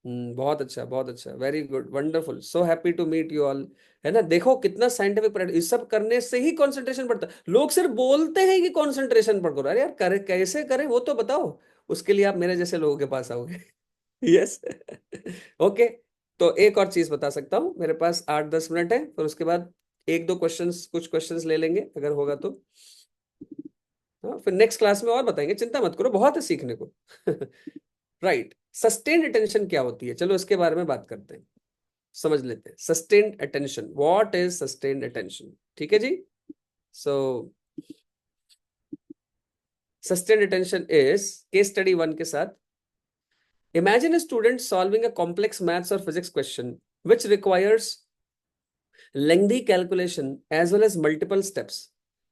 बहुत अच्छा, बहुत अच्छा, very good, wonderful, so happy to meet you all. है ना, देखो कितना साइंटिफिक प्रैक्टिस, इस सब करने से ही कंसंट्रेशन बढ़ता है। लोग सिर्फ बोलते हैं कि कंसंट्रेशन बढ़ करो, अरे यार करे कैसे करें वो तो बताओ। उसके लिए आप मेरे जैसे लोगों के पास आओगे। यस। ओके। तो एक और चीज बता सकता हूँ, मेरे पास 8-10 मिनट है, फिर उसके बाद एक दो क्वेश्चंस, कुछ क्वेश्चंस ले लेंगे अगर होगा तो। हाँ, फिर नेक्स्ट क्लास में और बताएंगे, चिंता मत करो, बहुत है सीखने को। राइट, सस्टेन्ड अटेंशन क्या होती है, चलो इसके बारे में बात करते हैं, समझ लेते हैं। Sustained attention, what is sustained attention? ठीक है जी। So sustained attention is, case study 1 के साथ, imagine a student solving a complex maths or physics question which requires lengthy calculation as well as multiple steps.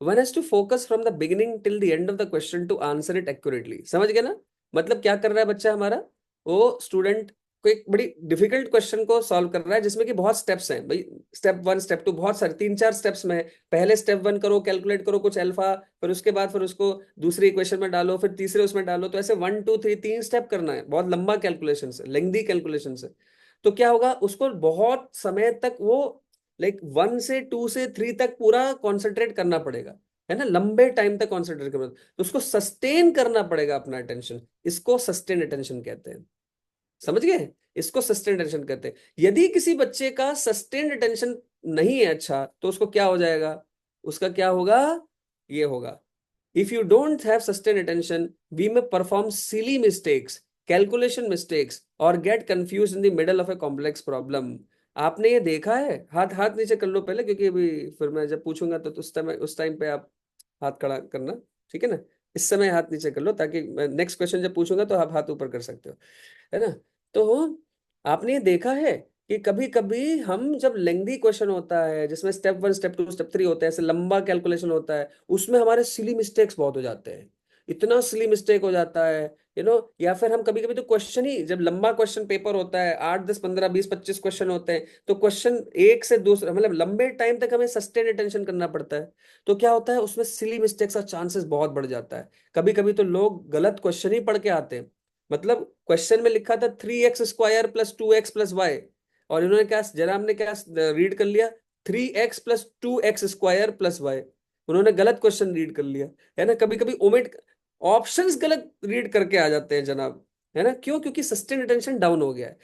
One has to focus from the beginning till the end of the question to answer it accurately. समझ गया ना? मतलब क्या कर रहा है बच्चा हमारा, वो स्टूडेंट को एक बड़ी डिफिकल्ट क्वेश्चन को सॉल्व कर रहा है जिसमें कि बहुत स्टेप्स हैं भाई, स्टेप 1 स्टेप 2 बहुत सारे 3-4 स्टेप्स में है। पहले स्टेप 1 करो, कैलकुलेट करो कुछ अल्फा, फिर उसके बाद फिर उसको दूसरी इक्वेशन में डालो, फिर तीसरे उसमें डालो, तो ऐसे 1 2 3 3 स्टेप करना है, बहुत लंबा कैलकुलेशन है, लेंथी कैलकुलेशन है। तो क्या होगा, उसको बहुत समय तक वो लाइक 1 से 2 से 3 तक पूरा कॉन्सेंट्रेट करना पड़ेगा, है ना, लंबे टाइम तक कॉन्सेंट्रेट करना, तो उसको सस्टेन करना पड़ेगा अपना अटेंशन, इसको सस्टेन अटेंशन कहते हैं। समझ गए, इसको सस्टेन अटेंशन कहते हैं। यदि किसी बच्चे का सस्टेन अटेंशन नहीं है अच्छा, तो उसको क्या हो जाएगा, उसका क्या होगा, ये होगा, if you don't have sustained attention we may perform silly mistakes, calculation mistakes or get confused in the middle of a complex problem। आपने ये देखा है, हाथ हाथ नीचे कर लो पहले, क्योंकि अभी फिर मैं जब पूछूंगा तो उस टाइम पे आप हाथ खड़ा करना, ठीक है ना, इस समय हाथ नीचे कर लो ताकि मैं नेक्स्ट क्वेश्चन जब पूछूंगा तो आप हाथ ऊपर कर सकते हो, है ना। तो आपने ये देखा है कि कभी कभी हम जब लेंदी क्वेश्चन होता है जिसमें स्टेप 1 स्टेप 2 स्टेप 3 होते हैं, ऐसे लंबा कैलकुलेशन होता है, उसमें हमारे सिली मिस्टेक्स बहुत हो जाते हैं, इतना सिली मिस्टेक हो जाता है, या फिर हम कभी कभी तो क्वेश्चन ही, जब लंबा क्वेश्चन पेपर होता है 8 10 15 20 25 क्वेश्चन होते हैं, तो क्वेश्चन एक से दूसरा मतलब लंबे टाइम तक हमें सस्टेन अटेंशन करना पड़ता है, तो क्या होता है उसमें सिली मिस्टेक्स का चांसेस बहुत बढ़ जाता है। कभी कभी तो लोग गलत क्वेश्चन ही पढ़ के आते हैं, मतलब क्वेश्चन में लिखा था 3x² + 2x + y, और इन्होंने क्या, जरा हमने क्या रीड कर लिया, 3x + 2x² + y, उन्होंने गलत क्वेश्चन रीड कर लिया, है ना। कभी कभी ओमिट ऑप्शंस गलत रीड करके आ जाते हैं जनाब, है ना, क्यों, क्योंकि सस्टेन अटेंशन डाउन हो गया है,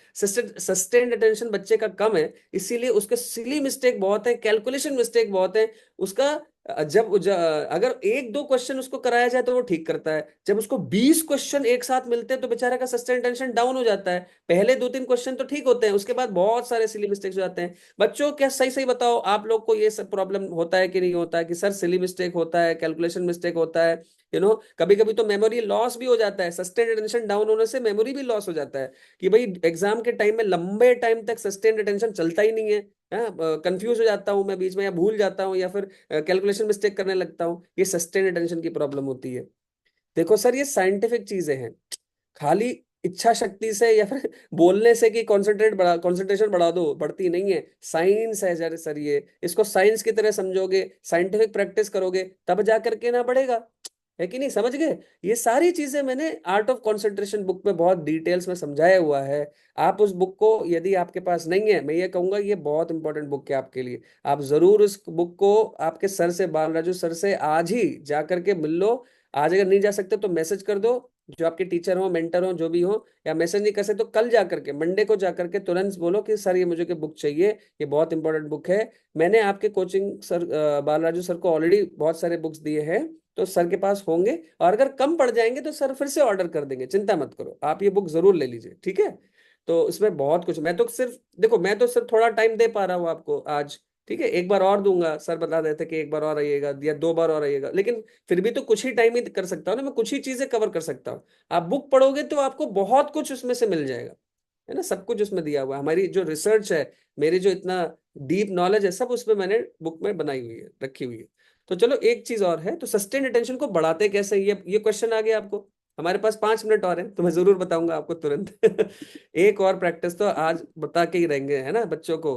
सस्टेन अटेंशन बच्चे का कम है, इसीलिए उसके सिली मिस्टेक बहुत है, कैलकुलेशन मिस्टेक बहुत है उसका। अगर 1-2 क्वेश्चन उसको कराया जाए तो वो ठीक करता है, जब उसको 20 क्वेश्चन एक साथ मिलते हैं तो बेचारे का सस्टेन टेंशन डाउन हो जाता है। पहले 2-3 क्वेश्चन तो ठीक होते हैं, उसके बाद बहुत सारे सिली मिस्टेक्स हो जाते हैं। बच्चों क्या सही सही बताओ, आप लोग को ये सब प्रॉब्लम होता है कि नहीं होता है कि सर सिली मिस्टेक होता है, कैलकुलेशन मिस्टेक होता है, कभी कभी तो मेमोरी लॉस भी हो जाता है, सस्टेन अटेंशन डाउन होने से मेमोरी भी लॉस हो जाता है, कि भाई एग्जाम के टाइम में लंबे टाइम तक सस्टेन अटेंशन चलता ही नहीं है, कंफ्यूज हो जाता हूं मैं बीच में, या भूल जाता हूं, या फिर कैलकुलेशन मिस्टेक करने लगता हूं, ये सस्टेन अटेंशन की प्रॉब्लम होती है। देखो सर ये साइंटिफिक चीजें हैं, खाली इच्छा शक्ति से या फिर बोलने से कि कंसंट्रेशन बढ़ा दो, बढ़ती नहीं है, साइंस है जरा सर, ये इसको साइंस की तरह समझोगे, साइंटिफिक प्रैक्टिस करोगे तब जा करके ना बढ़ेगा, है कि नहीं, समझ गए। ये सारी चीजें मैंने आर्ट ऑफ कंसंट्रेशन बुक में बहुत डिटेल्स में समझाया हुआ है। आप उस बुक को, यदि आपके पास नहीं है, मैं ये कहूंगा ये बहुत इंपॉर्टेंट बुक है आपके लिए, आप जरूर उस बुक को आपके सर से, बालराजू सर से आज ही जा करके मिल लो। आज अगर नहीं जा सकते तो मैसेज कर दो, जो आपके टीचर हो, मेंटर हो, जो भी हो, या मैसेज नहीं कर सकते तो कल जा करके, मंडे को जा करके तुरंत बोलो कि सर ये मुझे के बुक चाहिए, ये बहुत इंपॉर्टेंट बुक है। मैंने आपके कोचिंग सर बालराजू सर को ऑलरेडी बहुत सारे बुक्स दिए हैं, तो सर के पास होंगे, और अगर कम पड़ जाएंगे तो सर फिर से ऑर्डर कर देंगे, चिंता मत करो, आप ये बुक जरूर ले लीजिए, ठीक है। तो इसमें बहुत कुछ, मैं तो सिर्फ देखो, मैं तो सिर्फ थोड़ा टाइम दे पा रहा हूँ आपको आज, ठीक है, एक बार और दूंगा, सर बता देते कि एक बार और आइएगा या 2 बार और आइएगा, लेकिन फिर भी तो कुछ ही टाइम ही कर सकता हूँ ना, मैं कुछ ही चीजें कवर कर सकता हूँ। आप बुक पढ़ोगे तो आपको बहुत कुछ उसमें से मिल जाएगा, है ना, सब कुछ उसमें दिया हुआ है। हमारी जो रिसर्च है, मेरी जो इतना डीप नॉलेज है, सब उसमें मैंने बुक में बनाई हुई है, रखी हुई है। तो चलो एक चीज और है, तो सस्टेन अटेंशन को बढ़ाते कैसे, ये क्वेश्चन आ गया आपको। हमारे पास 5 मिनट और है, तो मैं जरूर बताऊंगा आपको तुरंत। एक और प्रैक्टिस तो आज बता के ही रहेंगे, है ना बच्चों को,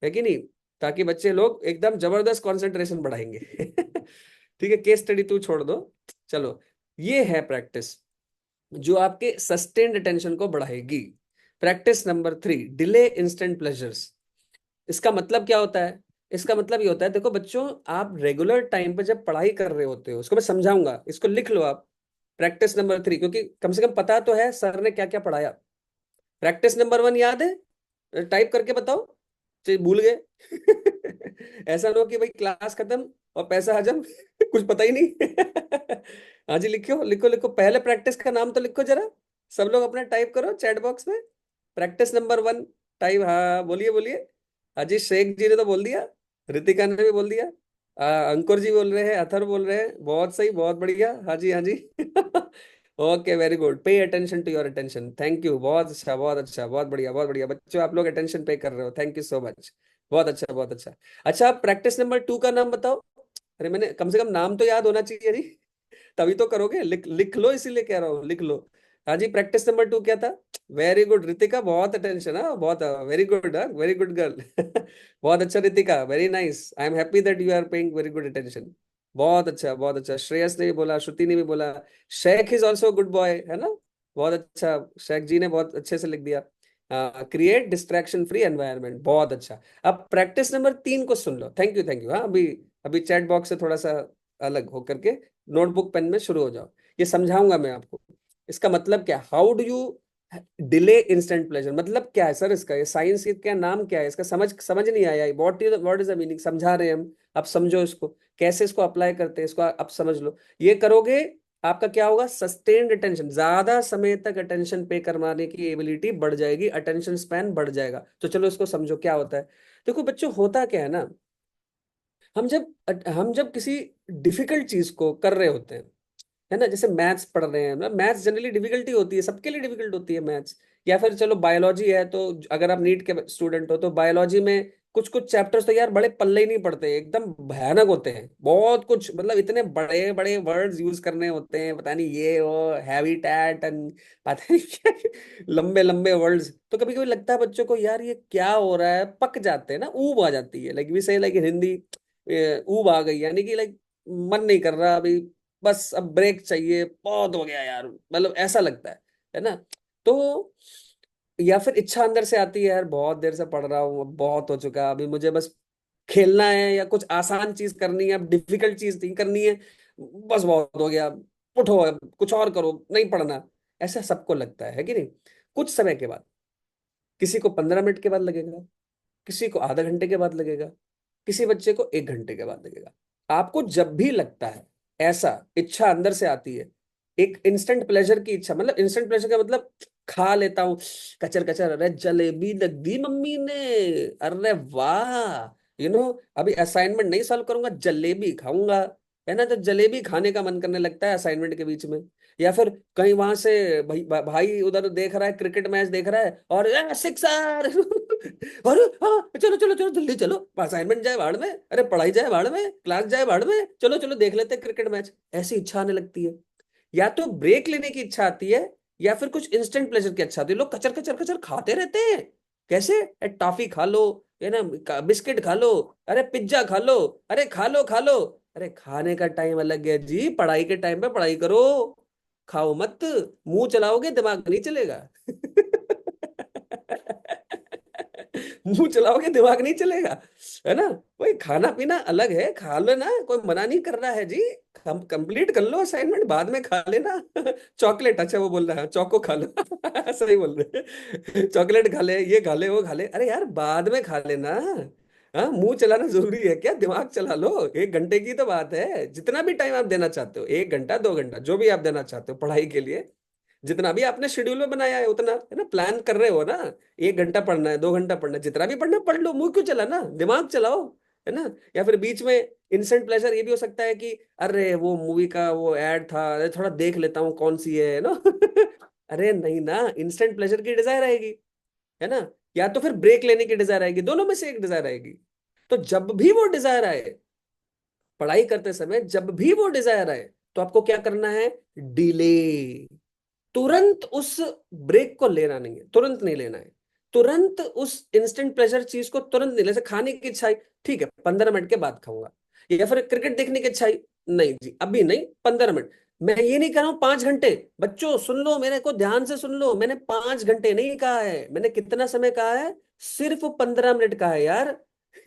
है कि नहीं, ताकि बच्चे लोग एकदम जबरदस्त कंसंट्रेशन बढ़ाएंगे। ठीक है, केस स्टडी तू छोड़ दो। चलो, ये है प्रैक्टिस जो आपके सस्टेन्ड अटेंशन को बढ़ाएगी। Practice number 3, delay instant pleasures. इसका मतलब क्या होता है? इसका मतलब ये होता है, देखो बच्चों, आप रेगुलर टाइम पे जब पढ़ाई कर रहे होते हो, उसको मैं समझाऊंगा, इसको लिख लो आप। प्रैक्टिस नंबर 3, क्योंकि कम से कम पता तो है सर ने क्या क्या पढ़ाया। प्रैक्टिस नंबर 1 याद है? टाइप करके बताओ, चाहिए भूल गए। ऐसा ना हो कि भाई क्लास खत्म और पैसा हजम। कुछ पता ही नहीं। हाँ जी, लिखो लिखो लिखो, पहले प्रैक्टिस का नाम तो लिखो जरा। सब लोग अपना टाइप करो चैट बॉक्स में, प्रैक्टिस नंबर 1 टाइप। हाँ बोलिए बोलिए। अजी शेख जी ने तो बोल दिया, रितिका ने भी बोल दिया, अंकुर जी बोल रहे हैं, अथर बोल रहे हैं, बहुत सही, बहुत बढ़िया, हाँ जी हाँ जी। Okay, very good, pay attention to your attention, thank you, बहुत अच्छा बहुत अच्छा, बहुत बढ़िया बहुत बढ़िया बच्चों, आप लोग अटेंशन पे कर रहे हो, थैंक यू सो मच। बहुत अच्छा बहुत अच्छा। अच्छा, प्रैक्टिस नंबर 2 का नाम बताओ। अरे मैंने कम से कम नाम तो याद होना चाहिए जी। तभी तो करोगे, लिख लिख लो, इसीलिए कह रहा हूँ, लिख लो। हाँ जी, प्रैक्टिस नंबर 2 क्या था? वेरी गुड रितिका, बहुत अटेंशन, हाँ बहुत, वेरी गुड, हाँ वेरी गुड गर्ल। बहुत अच्छा Ritika, very nice, I am happy that you are paying very good attention. बहुत अच्छा बहुत अच्छा, श्रेयस ने भी बोला, श्रुति ने भी बोला, Sheikh is also good boy, है ना। बहुत अच्छा, शेख जी ने बहुत अच्छे से लिख दिया। क्रिएट डिस्ट्रैक्शन फ्री एनवायरनमेंट, बहुत अच्छा। अब प्रैक्टिस नंबर 3 को सुन लो, थैंक यू थैंक यू। हाँ, अभी अभी चैट बॉक्स से थोड़ा सा अलग होकर के नोटबुक पेन में शुरू हो जाओ। ये समझाऊंगा मैं आपको, इसका मतलब क्या, how do you delay instant pleasure, मतलब क्या है सर इसका, ये साइंस क्या नाम क्या है इसका, समझ समझ नहीं आया, व्हाट इज द मीनिंग, समझा रहे हैं हम, आप समझो इसको, कैसे इसको अप्लाई करते हैं इसको आप समझ लो। ये करोगे, आपका क्या होगा, सस्टेन्ड अटेंशन, ज्यादा समय तक अटेंशन पे करवाने की एबिलिटी बढ़ जाएगी, अटेंशन स्पैन बढ़ जाएगा। तो चलो इसको समझो क्या होता है। देखो बच्चों, होता क्या है ना, हम जब किसी डिफिकल्ट चीज को कर रहे होते हैं, है ना, जैसे मैथ्स पढ़ रहे हैं ना, मैथ्स जनरली डिफिकल्टी होती है, सबके लिए डिफिकल्ट होती है मैथ्स। या फिर चलो बायोलॉजी है, तो अगर आप नीट के स्टूडेंट हो तो बायोलॉजी में कुछ कुछ चैप्टर्स तो यार बड़े पल्ले ही नहीं पड़ते, एकदम भयानक होते हैं, बहुत कुछ, मतलब इतने बड़े बड़े वर्ड्स यूज करने होते हैं, पता नहीं ये वो हैबिटेट एंड पता नहीं क्या, लंबे लंबे वर्ड्स, तो कभी कभी लगता है बच्चों को यार ये क्या हो रहा है, पक जाते हैं ना, ऊब आ जाती है, लाइक वी से लाइक हिंदी, ऊब आ गई, यानी कि लाइक मन नहीं कर रहा अभी, बस अब ब्रेक चाहिए, बहुत हो गया यार, मतलब ऐसा लगता है ना। तो या फिर इच्छा अंदर से आती है, यार बहुत देर से पढ़ रहा हूँ, अब बहुत हो चुका, अभी मुझे बस खेलना है या कुछ आसान चीज करनी है, अब डिफिकल्ट चीज नहीं करनी है, बस बहुत हो गया, उठो अब कुछ और करो, नहीं पढ़ना। ऐसा सबको लगता है कि नहीं। कुछ समय के बाद, किसी को 15 मिनट के बाद लगेगा, किसी को आधा घंटे के बाद लगेगा, किसी बच्चे को 1 घंटे के बाद लगेगा। आपको जब भी लगता है ऐसा, इच्छा अंदर से आती है, एक इंस्टेंट प्लेजर की इच्छा, मतलब इंस्टेंट प्लेजर का मतलब खा लेता हूँ, कचर कचर, अरे जलेबी लग दी मम्मी ने, अरे वाह, अभी असाइनमेंट नहीं सॉल्व करूंगा, जलेबी खाऊंगा, है ना, तो जलेबी खाने का मन करने लगता है असाइनमेंट के बीच में। या फिर कहीं वहां से भाई उधर देख रहा है, क्रिकेट मैच देख रहा है, और सिक्सर। अरे हाँ, चलो चलो चलो जल्दी चलो, असाइनमेंट जाए भाड़ में, अरे पढ़ाई जाए भाड़ में, क्लास जाए भाड़ में, चलो चलो देख लेते हैं क्रिकेट मैच, ऐसी इच्छा आने लगती है। या तो ब्रेक लेने की इच्छा आती है, या फिर कुछ इंस्टेंट प्लेजर की इच्छा आती है, लोग कचर कचर कचर खाते रहते हैं। कैसे? टॉफी खा लो, है ना, बिस्किट खा लो, अरे पिज्जा खा लो, अरे खा लो खा लो। अरे खाने का टाइम अलग है जी, पढ़ाई के टाइम पे पढ़ाई करो, खाओ मत, मुंह चलाओगे दिमाग नहीं चलेगा। मुंह चलाओगे दिमाग नहीं चलेगा, है ना। वही खाना पीना अलग है, खा लो ना, कोई मना नहीं कर रहा है जी, हम कंप्लीट कर लो असाइनमेंट, बाद में खा लेना। चॉकलेट, अच्छा वो बोल रहा है चौको खा लो। सही बोल रहे, चॉकलेट खा ले, ये खा ले, वो खा ले, अरे यार बाद में खा लेना। हाँ, मुंह चलाना जरूरी है क्या, दिमाग चला लो, 1 घंटे की तो बात है, जितना भी टाइम आप देना चाहते हो, 1 घंटा 2 घंटा जो भी आप देना चाहते हो पढ़ाई के लिए, जितना भी आपने शेड्यूल में बनाया है उतना, है ना, प्लान कर रहे हो ना, 1 घंटा पढ़ना है, 2 घंटा पढ़ना है, जितना भी पढ़ना है, पढ़ लो, मुंह क्यों चलाना, दिमाग चलाओ, है ना। या फिर बीच में इंस्टेंट प्लेजर ये भी हो सकता है कि अरे वो मूवी का वो एड था, अरे थोड़ा देख लेता हूँ कौन सी है ना। अरे नहीं ना, इंस्टेंट प्लेजर की डिजायर आएगी, है ना, या तो फिर ब्रेक लेने की डिजायर आएगी, दोनों में से एक डिजायर आएगी। तो जब भी वो डिजायर आए, पढ़ाई करते समय जब भी वो डिजायर आए, तो आपको क्या करना है, डिले। तुरंत उस ब्रेक को लेना नहीं है, तुरंत नहीं लेना है, तुरंत उस इंस्टेंट प्लेजर चीज को तुरंत नहीं, जैसे खाने की इच्छा आई, ठीक है 15 मिनट के बाद खाऊंगा, या फिर क्रिकेट देखने की इच्छा आई, नहीं जी अभी नहीं, 15 मिनट। मैं ये नहीं कह रहा हूं 5 घंटे, बच्चों सुन लो, मेरे को ध्यान से सुन लो, मैंने 5 घंटे नहीं कहा है, मैंने कितना समय कहा है, सिर्फ 15 मिनट कहा है यार।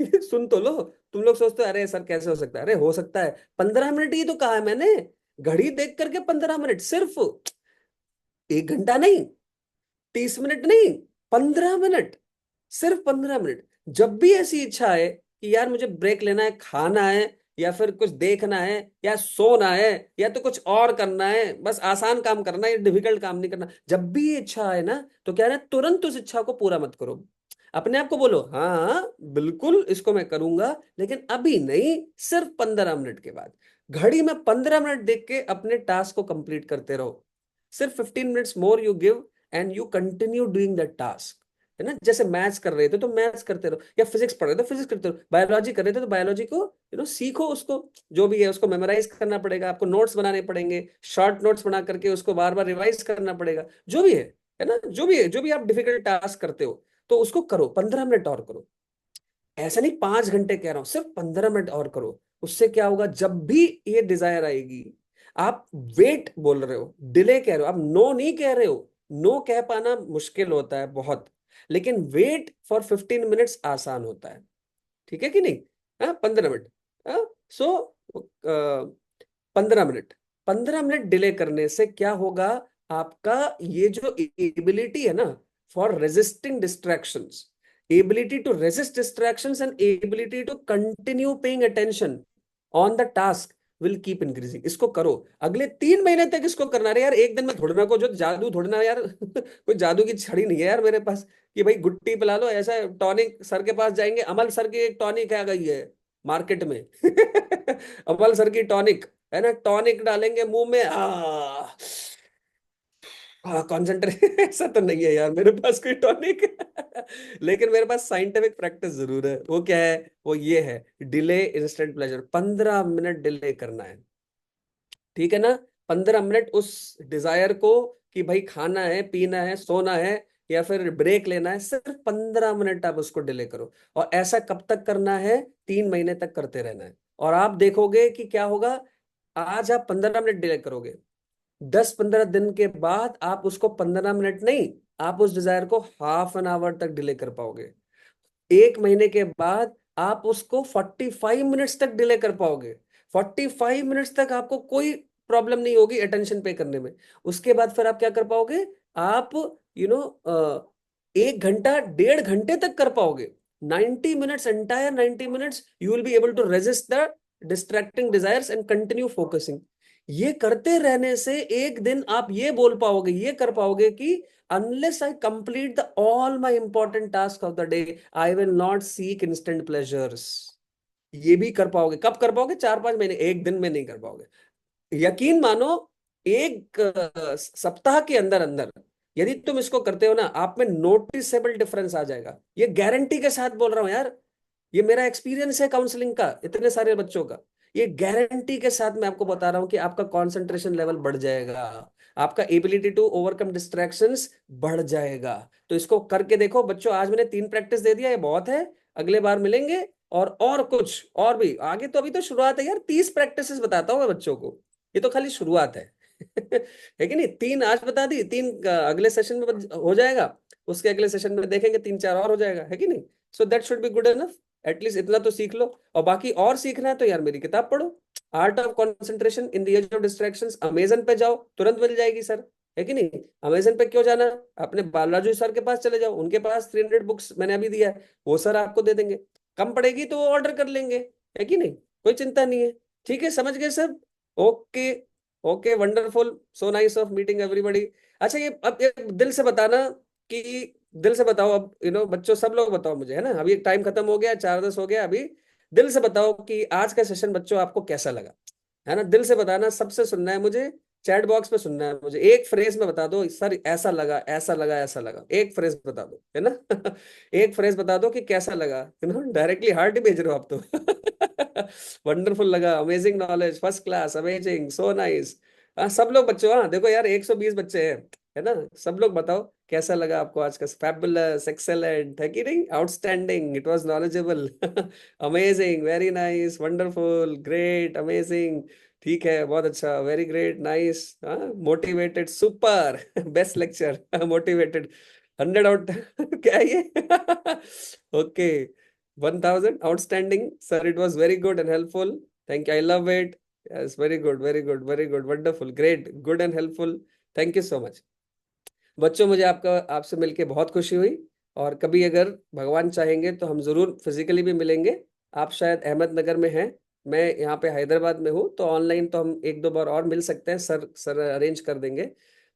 सुन तो लो। तुम लोग सोचते हो अरे सर कैसे हो सकता है, अरे हो सकता है, 15 मिनट ही तो कहा है मैंने, घड़ी देख करके 15 मिनट सिर्फ, 1 घंटा नहीं, 30 मिनट नहीं, 15 मिनट, सिर्फ 15 मिनट। जब भी ऐसी इच्छा है कि यार मुझे ब्रेक लेना है, खाना है, या फिर कुछ देखना है, या सोना है, या तो कुछ और करना है, बस आसान काम करना है, डिफिकल्ट काम नहीं करना, जब भी ये इच्छा है ना, तो क्या है ना, तुरंत उस इच्छा को पूरा मत करो। अपने आप को बोलो हाँ हाँ बिल्कुल इसको मैं करूंगा, लेकिन अभी नहीं, सिर्फ 15 मिनट के बाद। घड़ी में 15 मिनट देख के अपने टास्क को कंप्लीट करते रहो। सिर्फ 15 minutes more you give and you continue doing that task. है ना, जैसे मैथ्स कर रहे थे तो मैथ्स करते रहो, या फिजिक्स पढ़ रहे थे तो फिजिक्स करते रहो, बायोलॉजी कर रहे थे तो बायोलॉजी को सीखो, उसको जो भी है उसको मेमोराइज करना पड़ेगा, आपको नोट्स बनाने पड़ेंगे, शॉर्ट नोट्स बना करके उसको बार बार रिवाइज करना पड़ेगा, जो भी है ना, जो भी है, जो भी आप डिफिकल्ट टास्क करते हो, तो उसको करो, 15 मिनट और करो। ऐसा नहीं 5 घंटे कह रहा हूं, सिर्फ 15 मिनट और करो। उससे क्या होगा, जब भी ये डिजायर आएगी, आप वेट बोल रहे हो, डिले कह रहे हो, आप नो नहीं कह रहे हो, नो कह पाना मुश्किल होता है बहुत, लेकिन वेट फॉर 15 मिनट्स आसान होता है। ठीक है कि नहीं, हाँ 15 मिनट, हाँ। सो 15 मिनट, 15 मिनट डिले करने से क्या होगा, आपका ये जो एबिलिटी है ना for resisting distractions, ability to resist distractions and ability to continue paying attention on the task will keep increasing. इसको करो, अगले 3 महीने तक इसको करना है यार, एक दिन में थोड़ना को जो जादू थोड़ना यार। कोई जादू की छड़ी नहीं है यार मेरे पास कि भाई गुट्टी पिला लो, ऐसा टॉनिक सर के पास जाएंगे, अमल सर की एक टॉनिक आ गई है मार्केट में। अमल सर की टॉनिक, है ना, टॉनिक डालेंगे मुंह में, हाँ कॉन्सेंट्रेट। ऐसा तो नहीं है यार मेरे पास कोई टॉनिक। लेकिन मेरे पास साइंटिफिक प्रैक्टिस जरूर है, वो क्या है, वो ये है, delay instant pleasure, 15 minute delay करना है। ठीक है ना, 15 मिनट उस डिजायर को कि भाई खाना है, पीना है, सोना है, या फिर ब्रेक लेना है, सिर्फ 15 मिनट आप उसको डिले करो। और ऐसा कब तक करना है, 3 महीने तक करते रहना है, और आप देखोगे कि क्या होगा। आज आप 15 मिनट डिले करोगे, 10-15 दिन के बाद आप उसको 15 मिनट नहीं, आप उस डिजायर को ½ एन आवर तक डिले कर पाओगे। 1 महीने के बाद आप उसको 45 मिनट्स तक डिले कर पाओगे। 45 मिनट्स तक आपको कोई प्रॉब्लम नहीं होगी अटेंशन पे करने में। उसके बाद फिर आप क्या कर पाओगे, आप यू नो 1 घंटा 1.5 घंटे तक कर पाओगे। 90 minutes, entire 90 minutes you will be able to resist the distracting desires and continue focusing. ये करते रहने से एक दिन आप ये बोल पाओगे, ये कर पाओगे कि unless I complete the all my important tasks of the day, I will not seek instant pleasures। ये भी कर पाओगे, कब कर पाओगे, 4-5 महीने, एक दिन में नहीं कर पाओगे। यकीन मानो, एक सप्ताह के अंदर अंदर यदि तुम इसको करते हो ना, आप में नोटिसेबल डिफरेंस आ जाएगा, ये गारंटी के साथ बोल रहा हूं यार। ये मेरा एक्सपीरियंस है काउंसलिंग का, इतने सारे बच्चों का। ये गारंटी के साथ मैं आपको बता रहा हूं कि आपका कंसंट्रेशन लेवल बढ़ जाएगा, आपका एबिलिटी टू ओवरकम डिस्ट्रैक्शंस बढ़ जाएगा। तो इसको करके देखो बच्चों, आज मैंने 3 प्रैक्टिस दे दिया, ये बहुत है। अगले बार मिलेंगे और कुछ और भी आगे, तो अभी तो शुरुआत है यार, 30 प्रैक्टिसेस बताता हूँ मैं बच्चों को, ये तो खाली शुरुआत है। है कि नहीं, 3 आज बता दी, 3 अगले सेशन में हो जाएगा, उसके अगले सेशन में देखेंगे 3-4 और हो जाएगा, है कि नहीं। So that should be good enough, at least इतना तो सीख लो। और बाकी और सीखना है तो यार मेरी किताब पढ़ो, art of concentration in the age of distractions. Amazon पे जाओ, तुरंत मिल जाएगी सर, है कि नहीं। अमेजन पे क्यों जाना, अपने बालाजी सर के पास चले जाओ, उनके पास 300 बुक्स मैंने अभी दिया है, वो सर आपको दे देंगे। कम पड़ेगी तो वो ऑर्डर कर लेंगे, है कि नहीं, कोई चिंता नहीं है। ठीक है, समझ गए सब, okay. Okay wonderful, so nice of meeting everybody. अच्छा ये अब ये दिल से बताना कि, दिल से बताओ अब, बच्चों सब लोग बताओ मुझे, है ना, अभी टाइम खत्म हो गया, 4:10 हो गया अभी। दिल से बताओ कि आज का सेशन बच्चों आपको कैसा लगा, है ना, दिल से बताना, सबसे सुनना है मुझे चैट बॉक्स में सुनना है मुझे, एक फ्रेज में बता दो सर ऐसा लगा ऐसा लगा ऐसा लगा, एक फ्रेज बता दो, है ना। एक फ्रेज बता दो कि कैसा लगा, है ना, डायरेक्टली हार्ट ही भेज रहे हो आप तो। वंडरफुल लगा, amazing knowledge, first class, amazing, so nice. हाँ सब लोग बच्चों, हाँ देखो यार 120 बच्चे हैं, है ना, सब लोग बताओ कैसा लगा आपको आज का। फैबुलस, एक्सेलेंट, है कि नहीं, outstanding, it was knowledgeable, amazing, very nice, wonderful, great, amazing, ठीक है, बहुत अच्छा, वेरी ग्रेट, नाइस, हाँ, motivated, super, best lecture, motivated, 100 out, क्या है ये। Okay, 1000, outstanding sir, it was very good and helpful, thank you, I love it, yes, very good, very good, very good, wonderful, great, good and helpful, thank you so much. बच्चों मुझे आपसे मिलके बहुत खुशी हुई, और कभी अगर भगवान चाहेंगे तो हम जरूर फिजिकली भी मिलेंगे। आप शायद अहमदनगर में हैं, मैं यहाँ पे हैदराबाद में हूँ, तो ऑनलाइन तो हम एक दो बार और मिल सकते हैं, सर अरेंज कर देंगे।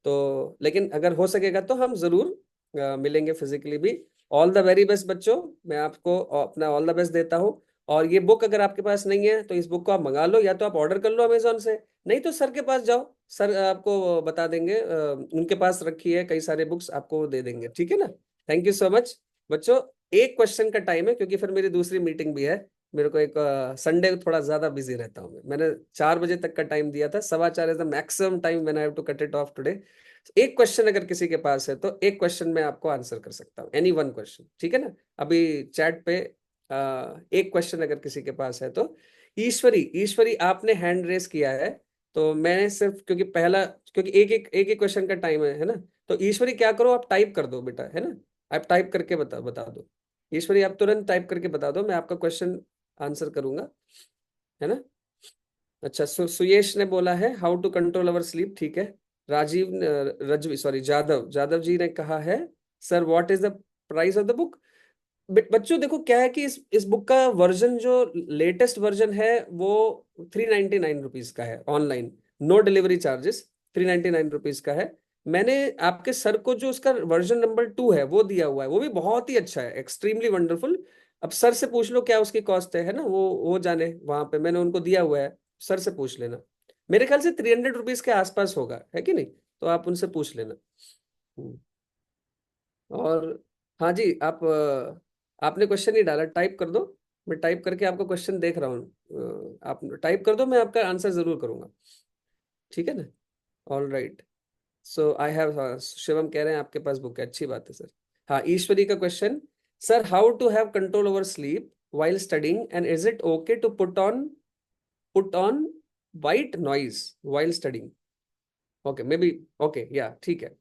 तो लेकिन अगर हो सकेगा तो हम जरूर मिलेंगे फिजिकली भी। ऑल द वेरी बेस्ट बच्चों, मैं आपको अपना ऑल द बेस्ट देता हूँ। और ये बुक अगर आपके पास नहीं है तो इस बुक को आप मंगा लो, या तो आप ऑर्डर कर लो अमेजोन से, नहीं तो सर के पास जाओ, सर आपको बता देंगे, उनके पास रखी है कई सारे बुक्स, आपको दे देंगे, ठीक है ना। थैंक यू सो मच बच्चों। एक क्वेश्चन का टाइम है क्योंकि फिर मेरी दूसरी मीटिंग भी है, मेरे को एक संडे थोड़ा ज्यादा बिजी रहता हूँ मैंने 4 बजे तक का टाइम दिया था, 4:15 is the maximum time when I have to cut it off today. एक क्वेश्चन अगर किसी के पास है तो एक क्वेश्चन मैं आपको आंसर कर सकता हूँ, एनी वन क्वेश्चन, ठीक है ना। अभी चैट पे एक क्वेश्चन अगर किसी के पास है तो। ईश्वरी, ईश्वरी आपने हैंड रेस किया है, तो मैंने सिर्फ क्योंकि पहला, क्योंकि एक एक क्वेश्चन का टाइम है ना। तो ईश्वरी क्या करो, आप टाइप कर दो बेटा, है ना, आप टाइप करके बता दो। ईश्वरी आप तुरंत टाइप करके बता दो, मैं आपका क्वेश्चन आंसर करूंगा, है ना। अच्छा, सुयेश ने बोला है how to control our sleep, ठीक है। राजीव रजवी, सॉरी, जादव, जादव जी ने कहा है sir what is the price of the book. बच्चों देखो क्या है कि इस बुक का वर्जन जो लेटेस्ट वर्जन है वो 399 रुपीज का है online, no delivery charges, 399 rupees का है। मैंने आपके सर को जो उसका वर्जन नंबर 2 है वो दिया हुआ है, वो भी बहुत ही अच्छा है, एक्सट्रीमली वंडरफुल। अब सर से पूछ लो क्या उसकी कॉस्ट है ना, वो जाने, वहां पे मैंने उनको दिया हुआ है, सर से पूछ लेना। मेरे ख्याल से 300 रुपीज के आसपास होगा, है कि नहीं, तो आप उनसे पूछ लेना। हम्म। और हाँ जी, आपने क्वेश्चन नहीं डाला, टाइप कर दो, मैं टाइप करके आपका क्वेश्चन देख रहा हूँ, आप टाइप कर दो, मैं आपका आंसर जरूर करूंगा, ठीक है ना। All right, so I have, Shivam कह रहे हैं आपके पास बुक है, अच्छी बात है सर। हाँ, ईश्वरी का question, sir how to have control over sleep while studying and is it okay to put on white noise while studying? Okay, maybe, okay, yeah, ठीक है।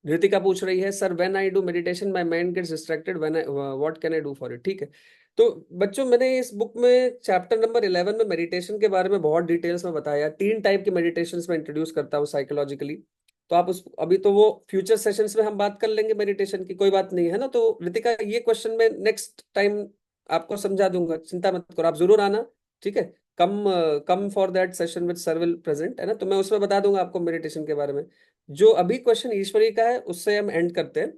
ऋतिका पूछ रही है sir when I do meditation my mind gets distracted, when I what can I do for it, ठीक है। तो बच्चों मैंने इस बुक में चैप्टर नंबर 11 में मेडिटेशन के बारे में बहुत डिटेल्स में बताया, 3 टाइप के मेडिटेशन में इंट्रोड्यूस करता हूँ साइकोलॉजिकली। तो आप उस अभी तो वो फ्यूचर सेशंस में हम बात कर लेंगे मेडिटेशन की, कोई बात नहीं है ना। तो ऋतिका ये क्वेश्चन में नेक्स्ट टाइम आपको समझा दूंगा, चिंता मत करो, आप जरूर आना, ठीक है। Come come for that session with sir will present, है ना, तो मैं उसमें बता दूंगा आपको मेडिटेशन के बारे में। जो अभी क्वेश्चन ईश्वरी का है उससे हम एंड करते हैं,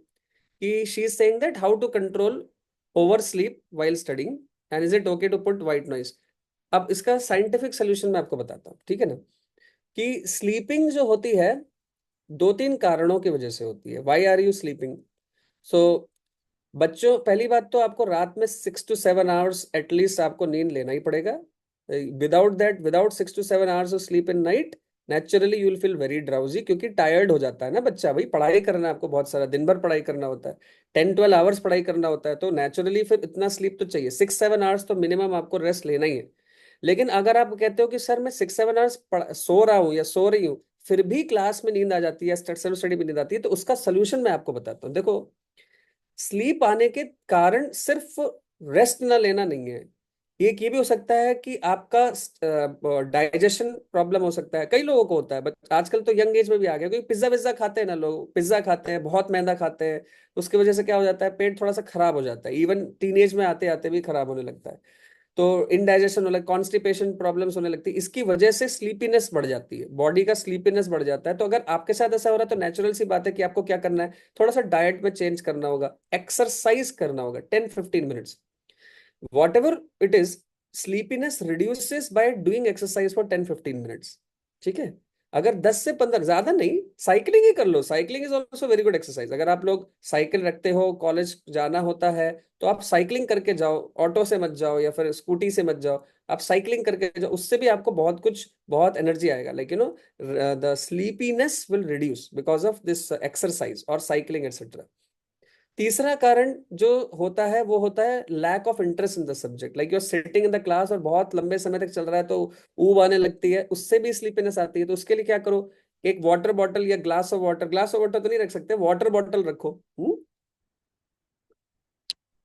कि she is saying that how to control over sleep while studying and is it okay to put white noise. अब इसका साइंटिफिक सोल्यूशन मैं आपको बताता हूँ, ठीक है ना। कि स्लीपिंग जो होती है 2-3 कारणों की वजह से होती है, व्हाई आर यू स्लीपिंग। सो बच्चों पहली बात तो आपको रात में 6 to 7 आवर्स एटलीस्ट आपको नींद लेना ही पड़ेगा। Without that, without 6 to 7 hours of sleep in night, naturally you will feel very drowsy, क्योंकि टायर्ड हो जाता है ना बच्चा, भाई पढ़ाई करना है आपको, बहुत सारा दिन भर पढ़ाई करना होता है, 10-12 आवर्स पढ़ाई करना होता है, तो नेचुरली फिर इतना स्लीप तो चाहिए, 6-7 आवर्स तो मिनिमम आपको रेस्ट लेना ही है। लेकिन अगर आप कहते हो कि सर मैं 6-7 आवर्स सो रहा हूँ या सो रही हूँ, फिर भी क्लास में नींद आ जाती है, सेल्फ स्टडी में नींद आती है, तो उसका सोल्यूशन मैं आपको बताता हूँ। देखो, स्लीप आने के कारण सिर्फ रेस्ट ना लेना नहीं है, एक ये भी हो सकता है कि आपका डाइजेशन प्रॉब्लम हो सकता है, कई लोगों को होता है, बट आजकल तो यंग एज में भी आ गया, क्योंकि पिज्जा विज्जा खाते हैं ना लोग, पिज्जा खाते हैं, बहुत मैदा खाते हैं, उसकी वजह से क्या हो जाता है, पेट थोड़ा सा खराब हो जाता है, इवन टीनेज में आते आते भी खराब होने लगता है। तो इनडाइजेशन होने, कॉन्स्टिपेशन प्रॉब्लम्स होने लगती है, इसकी वजह से स्लीपीनेस बढ़ जाती है, बॉडी का स्लीपीनेस बढ़ जाता है। तो अगर आपके साथ ऐसा हो रहा है तो नेचुरल सी बात है कि आपको क्या करना है, थोड़ा सा डाइट में चेंज करना होगा, एक्सरसाइज करना होगा 10-15 minutes, what ever it is. Sleepiness reduces by doing exercise for 10-15 minutes. ठीक है। अगर 10 से 15, ज्यादा नहीं, साइकिलिंग ही कर लो। Cycling is also very good exercise. अगर आप लोग साइकिल रखते हो, कॉलेज जाना होता है, तो आप साइकिलिंग करके जाओ, ऑटो से मत जाओ या फिर स्कूटी से मत जाओ, आप साइकिलिंग करके जाओ। उससे भी आपको बहुत कुछ, बहुत एनर्जी आएगा। Like the sleepiness will reduce because of this exercise और साइकिलिंग एक्सेट्रा। तीसरा कारण जो होता है वो होता है lack of interest in the subject. Like you are sitting in the class और बहुत लंबे समय तक चल रहा है तो ऊब आने लगती है, उससे भी स्लीपीनेस आती है। तो उसके लिए क्या करो, एक वाटर बॉटल या glass of water, glass of water तो नहीं रख सकते, वाटर बॉटल रखो।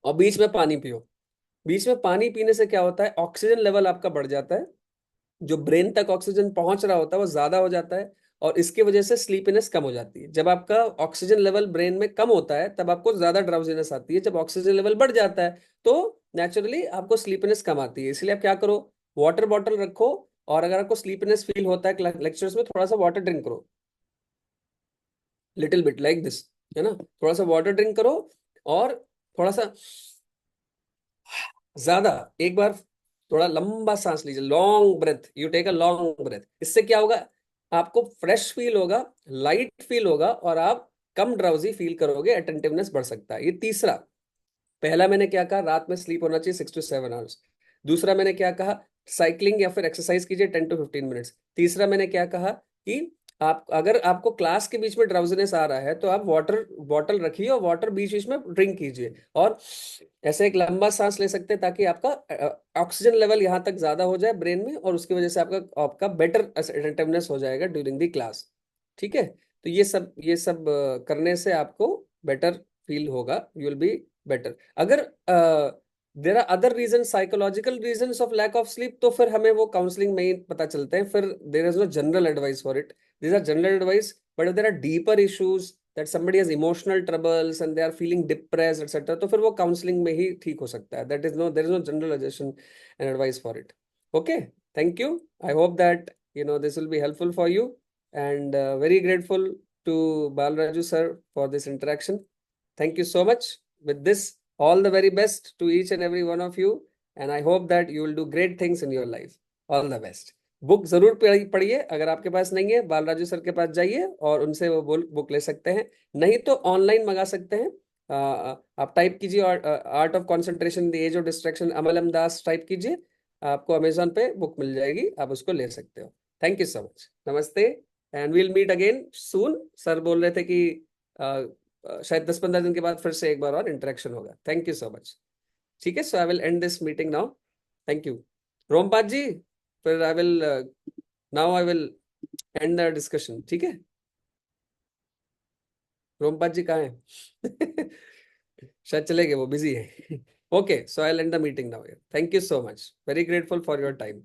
और बीच में पानी पियो। बीच में पानी पीने से क्या होता है, ऑक्सीजन लेवल आपका बढ़ जाता है, जो ब्रेन तक ऑक्सीजन पहुंच रहा होता है वो ज्यादा हो जाता है, और इसकी वजह से स्लीपीनेस कम हो जाती है। जब आपका ऑक्सीजन लेवल ब्रेन में कम होता है तब आपको ज्यादा ड्राउजीनेस आती है। जब ऑक्सीजन लेवल बढ़ जाता है तो नेचुरली आपको स्लीपीनेस कम आती है। इसलिए आप क्या करो, वाटर बॉटल रखो, और अगर आपको स्लीपीनेस फील होता है लेक्चर्स में, थोड़ा सा वाटर ड्रिंक करो, लिटिल बिट लाइक दिस, है ना, थोड़ा सा वाटर ड्रिंक करो, और थोड़ा सा ज्यादा, एक बार थोड़ा लंबा सांस लीजिए, long breath, you take a long breath. इससे क्या होगा, आपको फ्रेश फील होगा, लाइट फील होगा, और आप कम ड्राउजी फील करोगे, अटेंटिवनेस बढ़ सकता है। ये तीसरा। पहला मैंने क्या कहा, रात में स्लीप होना चाहिए 6 to 7 आवर्स। दूसरा मैंने क्या कहा, साइकिलिंग या फिर एक्सरसाइज कीजिए 10 to 15 मिनट्स। तीसरा मैंने क्या कहा कि आप, अगर आपको क्लास के बीच में ड्राउजीनेस आ रहा है तो आप वाटर बॉटल रखिए और वाटर बीच बीच में ड्रिंक कीजिए, और ऐसे एक लंबा सांस ले सकते हैं ताकि आपका ऑक्सीजन लेवल यहाँ तक ज्यादा हो जाए ब्रेन में, और उसकी वजह से आपका आपका बेटर अटेंटिवनेस हो जाएगा ड्यूरिंग द क्लास। ठीक है। तो ये सब करने से आपको बेटर फील होगा, यू विल बी बेटर। अगर there are other reason, psychological reason of lack of sleep, तो फिर हमें वो काउंसलिंग में ही पता चलते हैं। फिर there is no general advice for it, these are general advice. But if there are deeper issues, that somebody has emotional troubles and they are feeling depressed etc., तो फिर वो काउंसलिंग में ही ठीक हो सकता है। That is no, there is no general suggestion and advice for it. Okay, thank you. I hope that this will be helpful for you, and very grateful to Balraju sir for this interaction. Thank you so much. With this, all the very best to each and every one of you, and I hope that you will do great things in your life. All the best. Book जरूर पढ़िए। अगर आपके पास नहीं है, बालराजू सर के पास जाइए और उनसे वो बुक ले सकते हैं, नहीं तो ऑनलाइन मंगा सकते हैं। आप टाइप कीजिए art of concentration the age of distraction, Amal M Das type कीजिए, आपको अमेजोन पे बुक मिल जाएगी, आप उसको ले सकते हो। थैंक यू सो मच, नमस्ते, and we'll meet again soon. Sir बोल रहे थे कि शायद 10-15 दिन के बाद फिर से एक बार और इंटरेक्शन होगा। Thank you so much. ठीक है, so I will end this meeting now. Thank you Rompad ji. फिर I will, now I will end the discussion. ठीक है, रोमपाद जी कहाँ हैं? शायद चले गए, वो बिजी है। Okay, so I will end the meeting now. Thank you so much, very grateful for your time.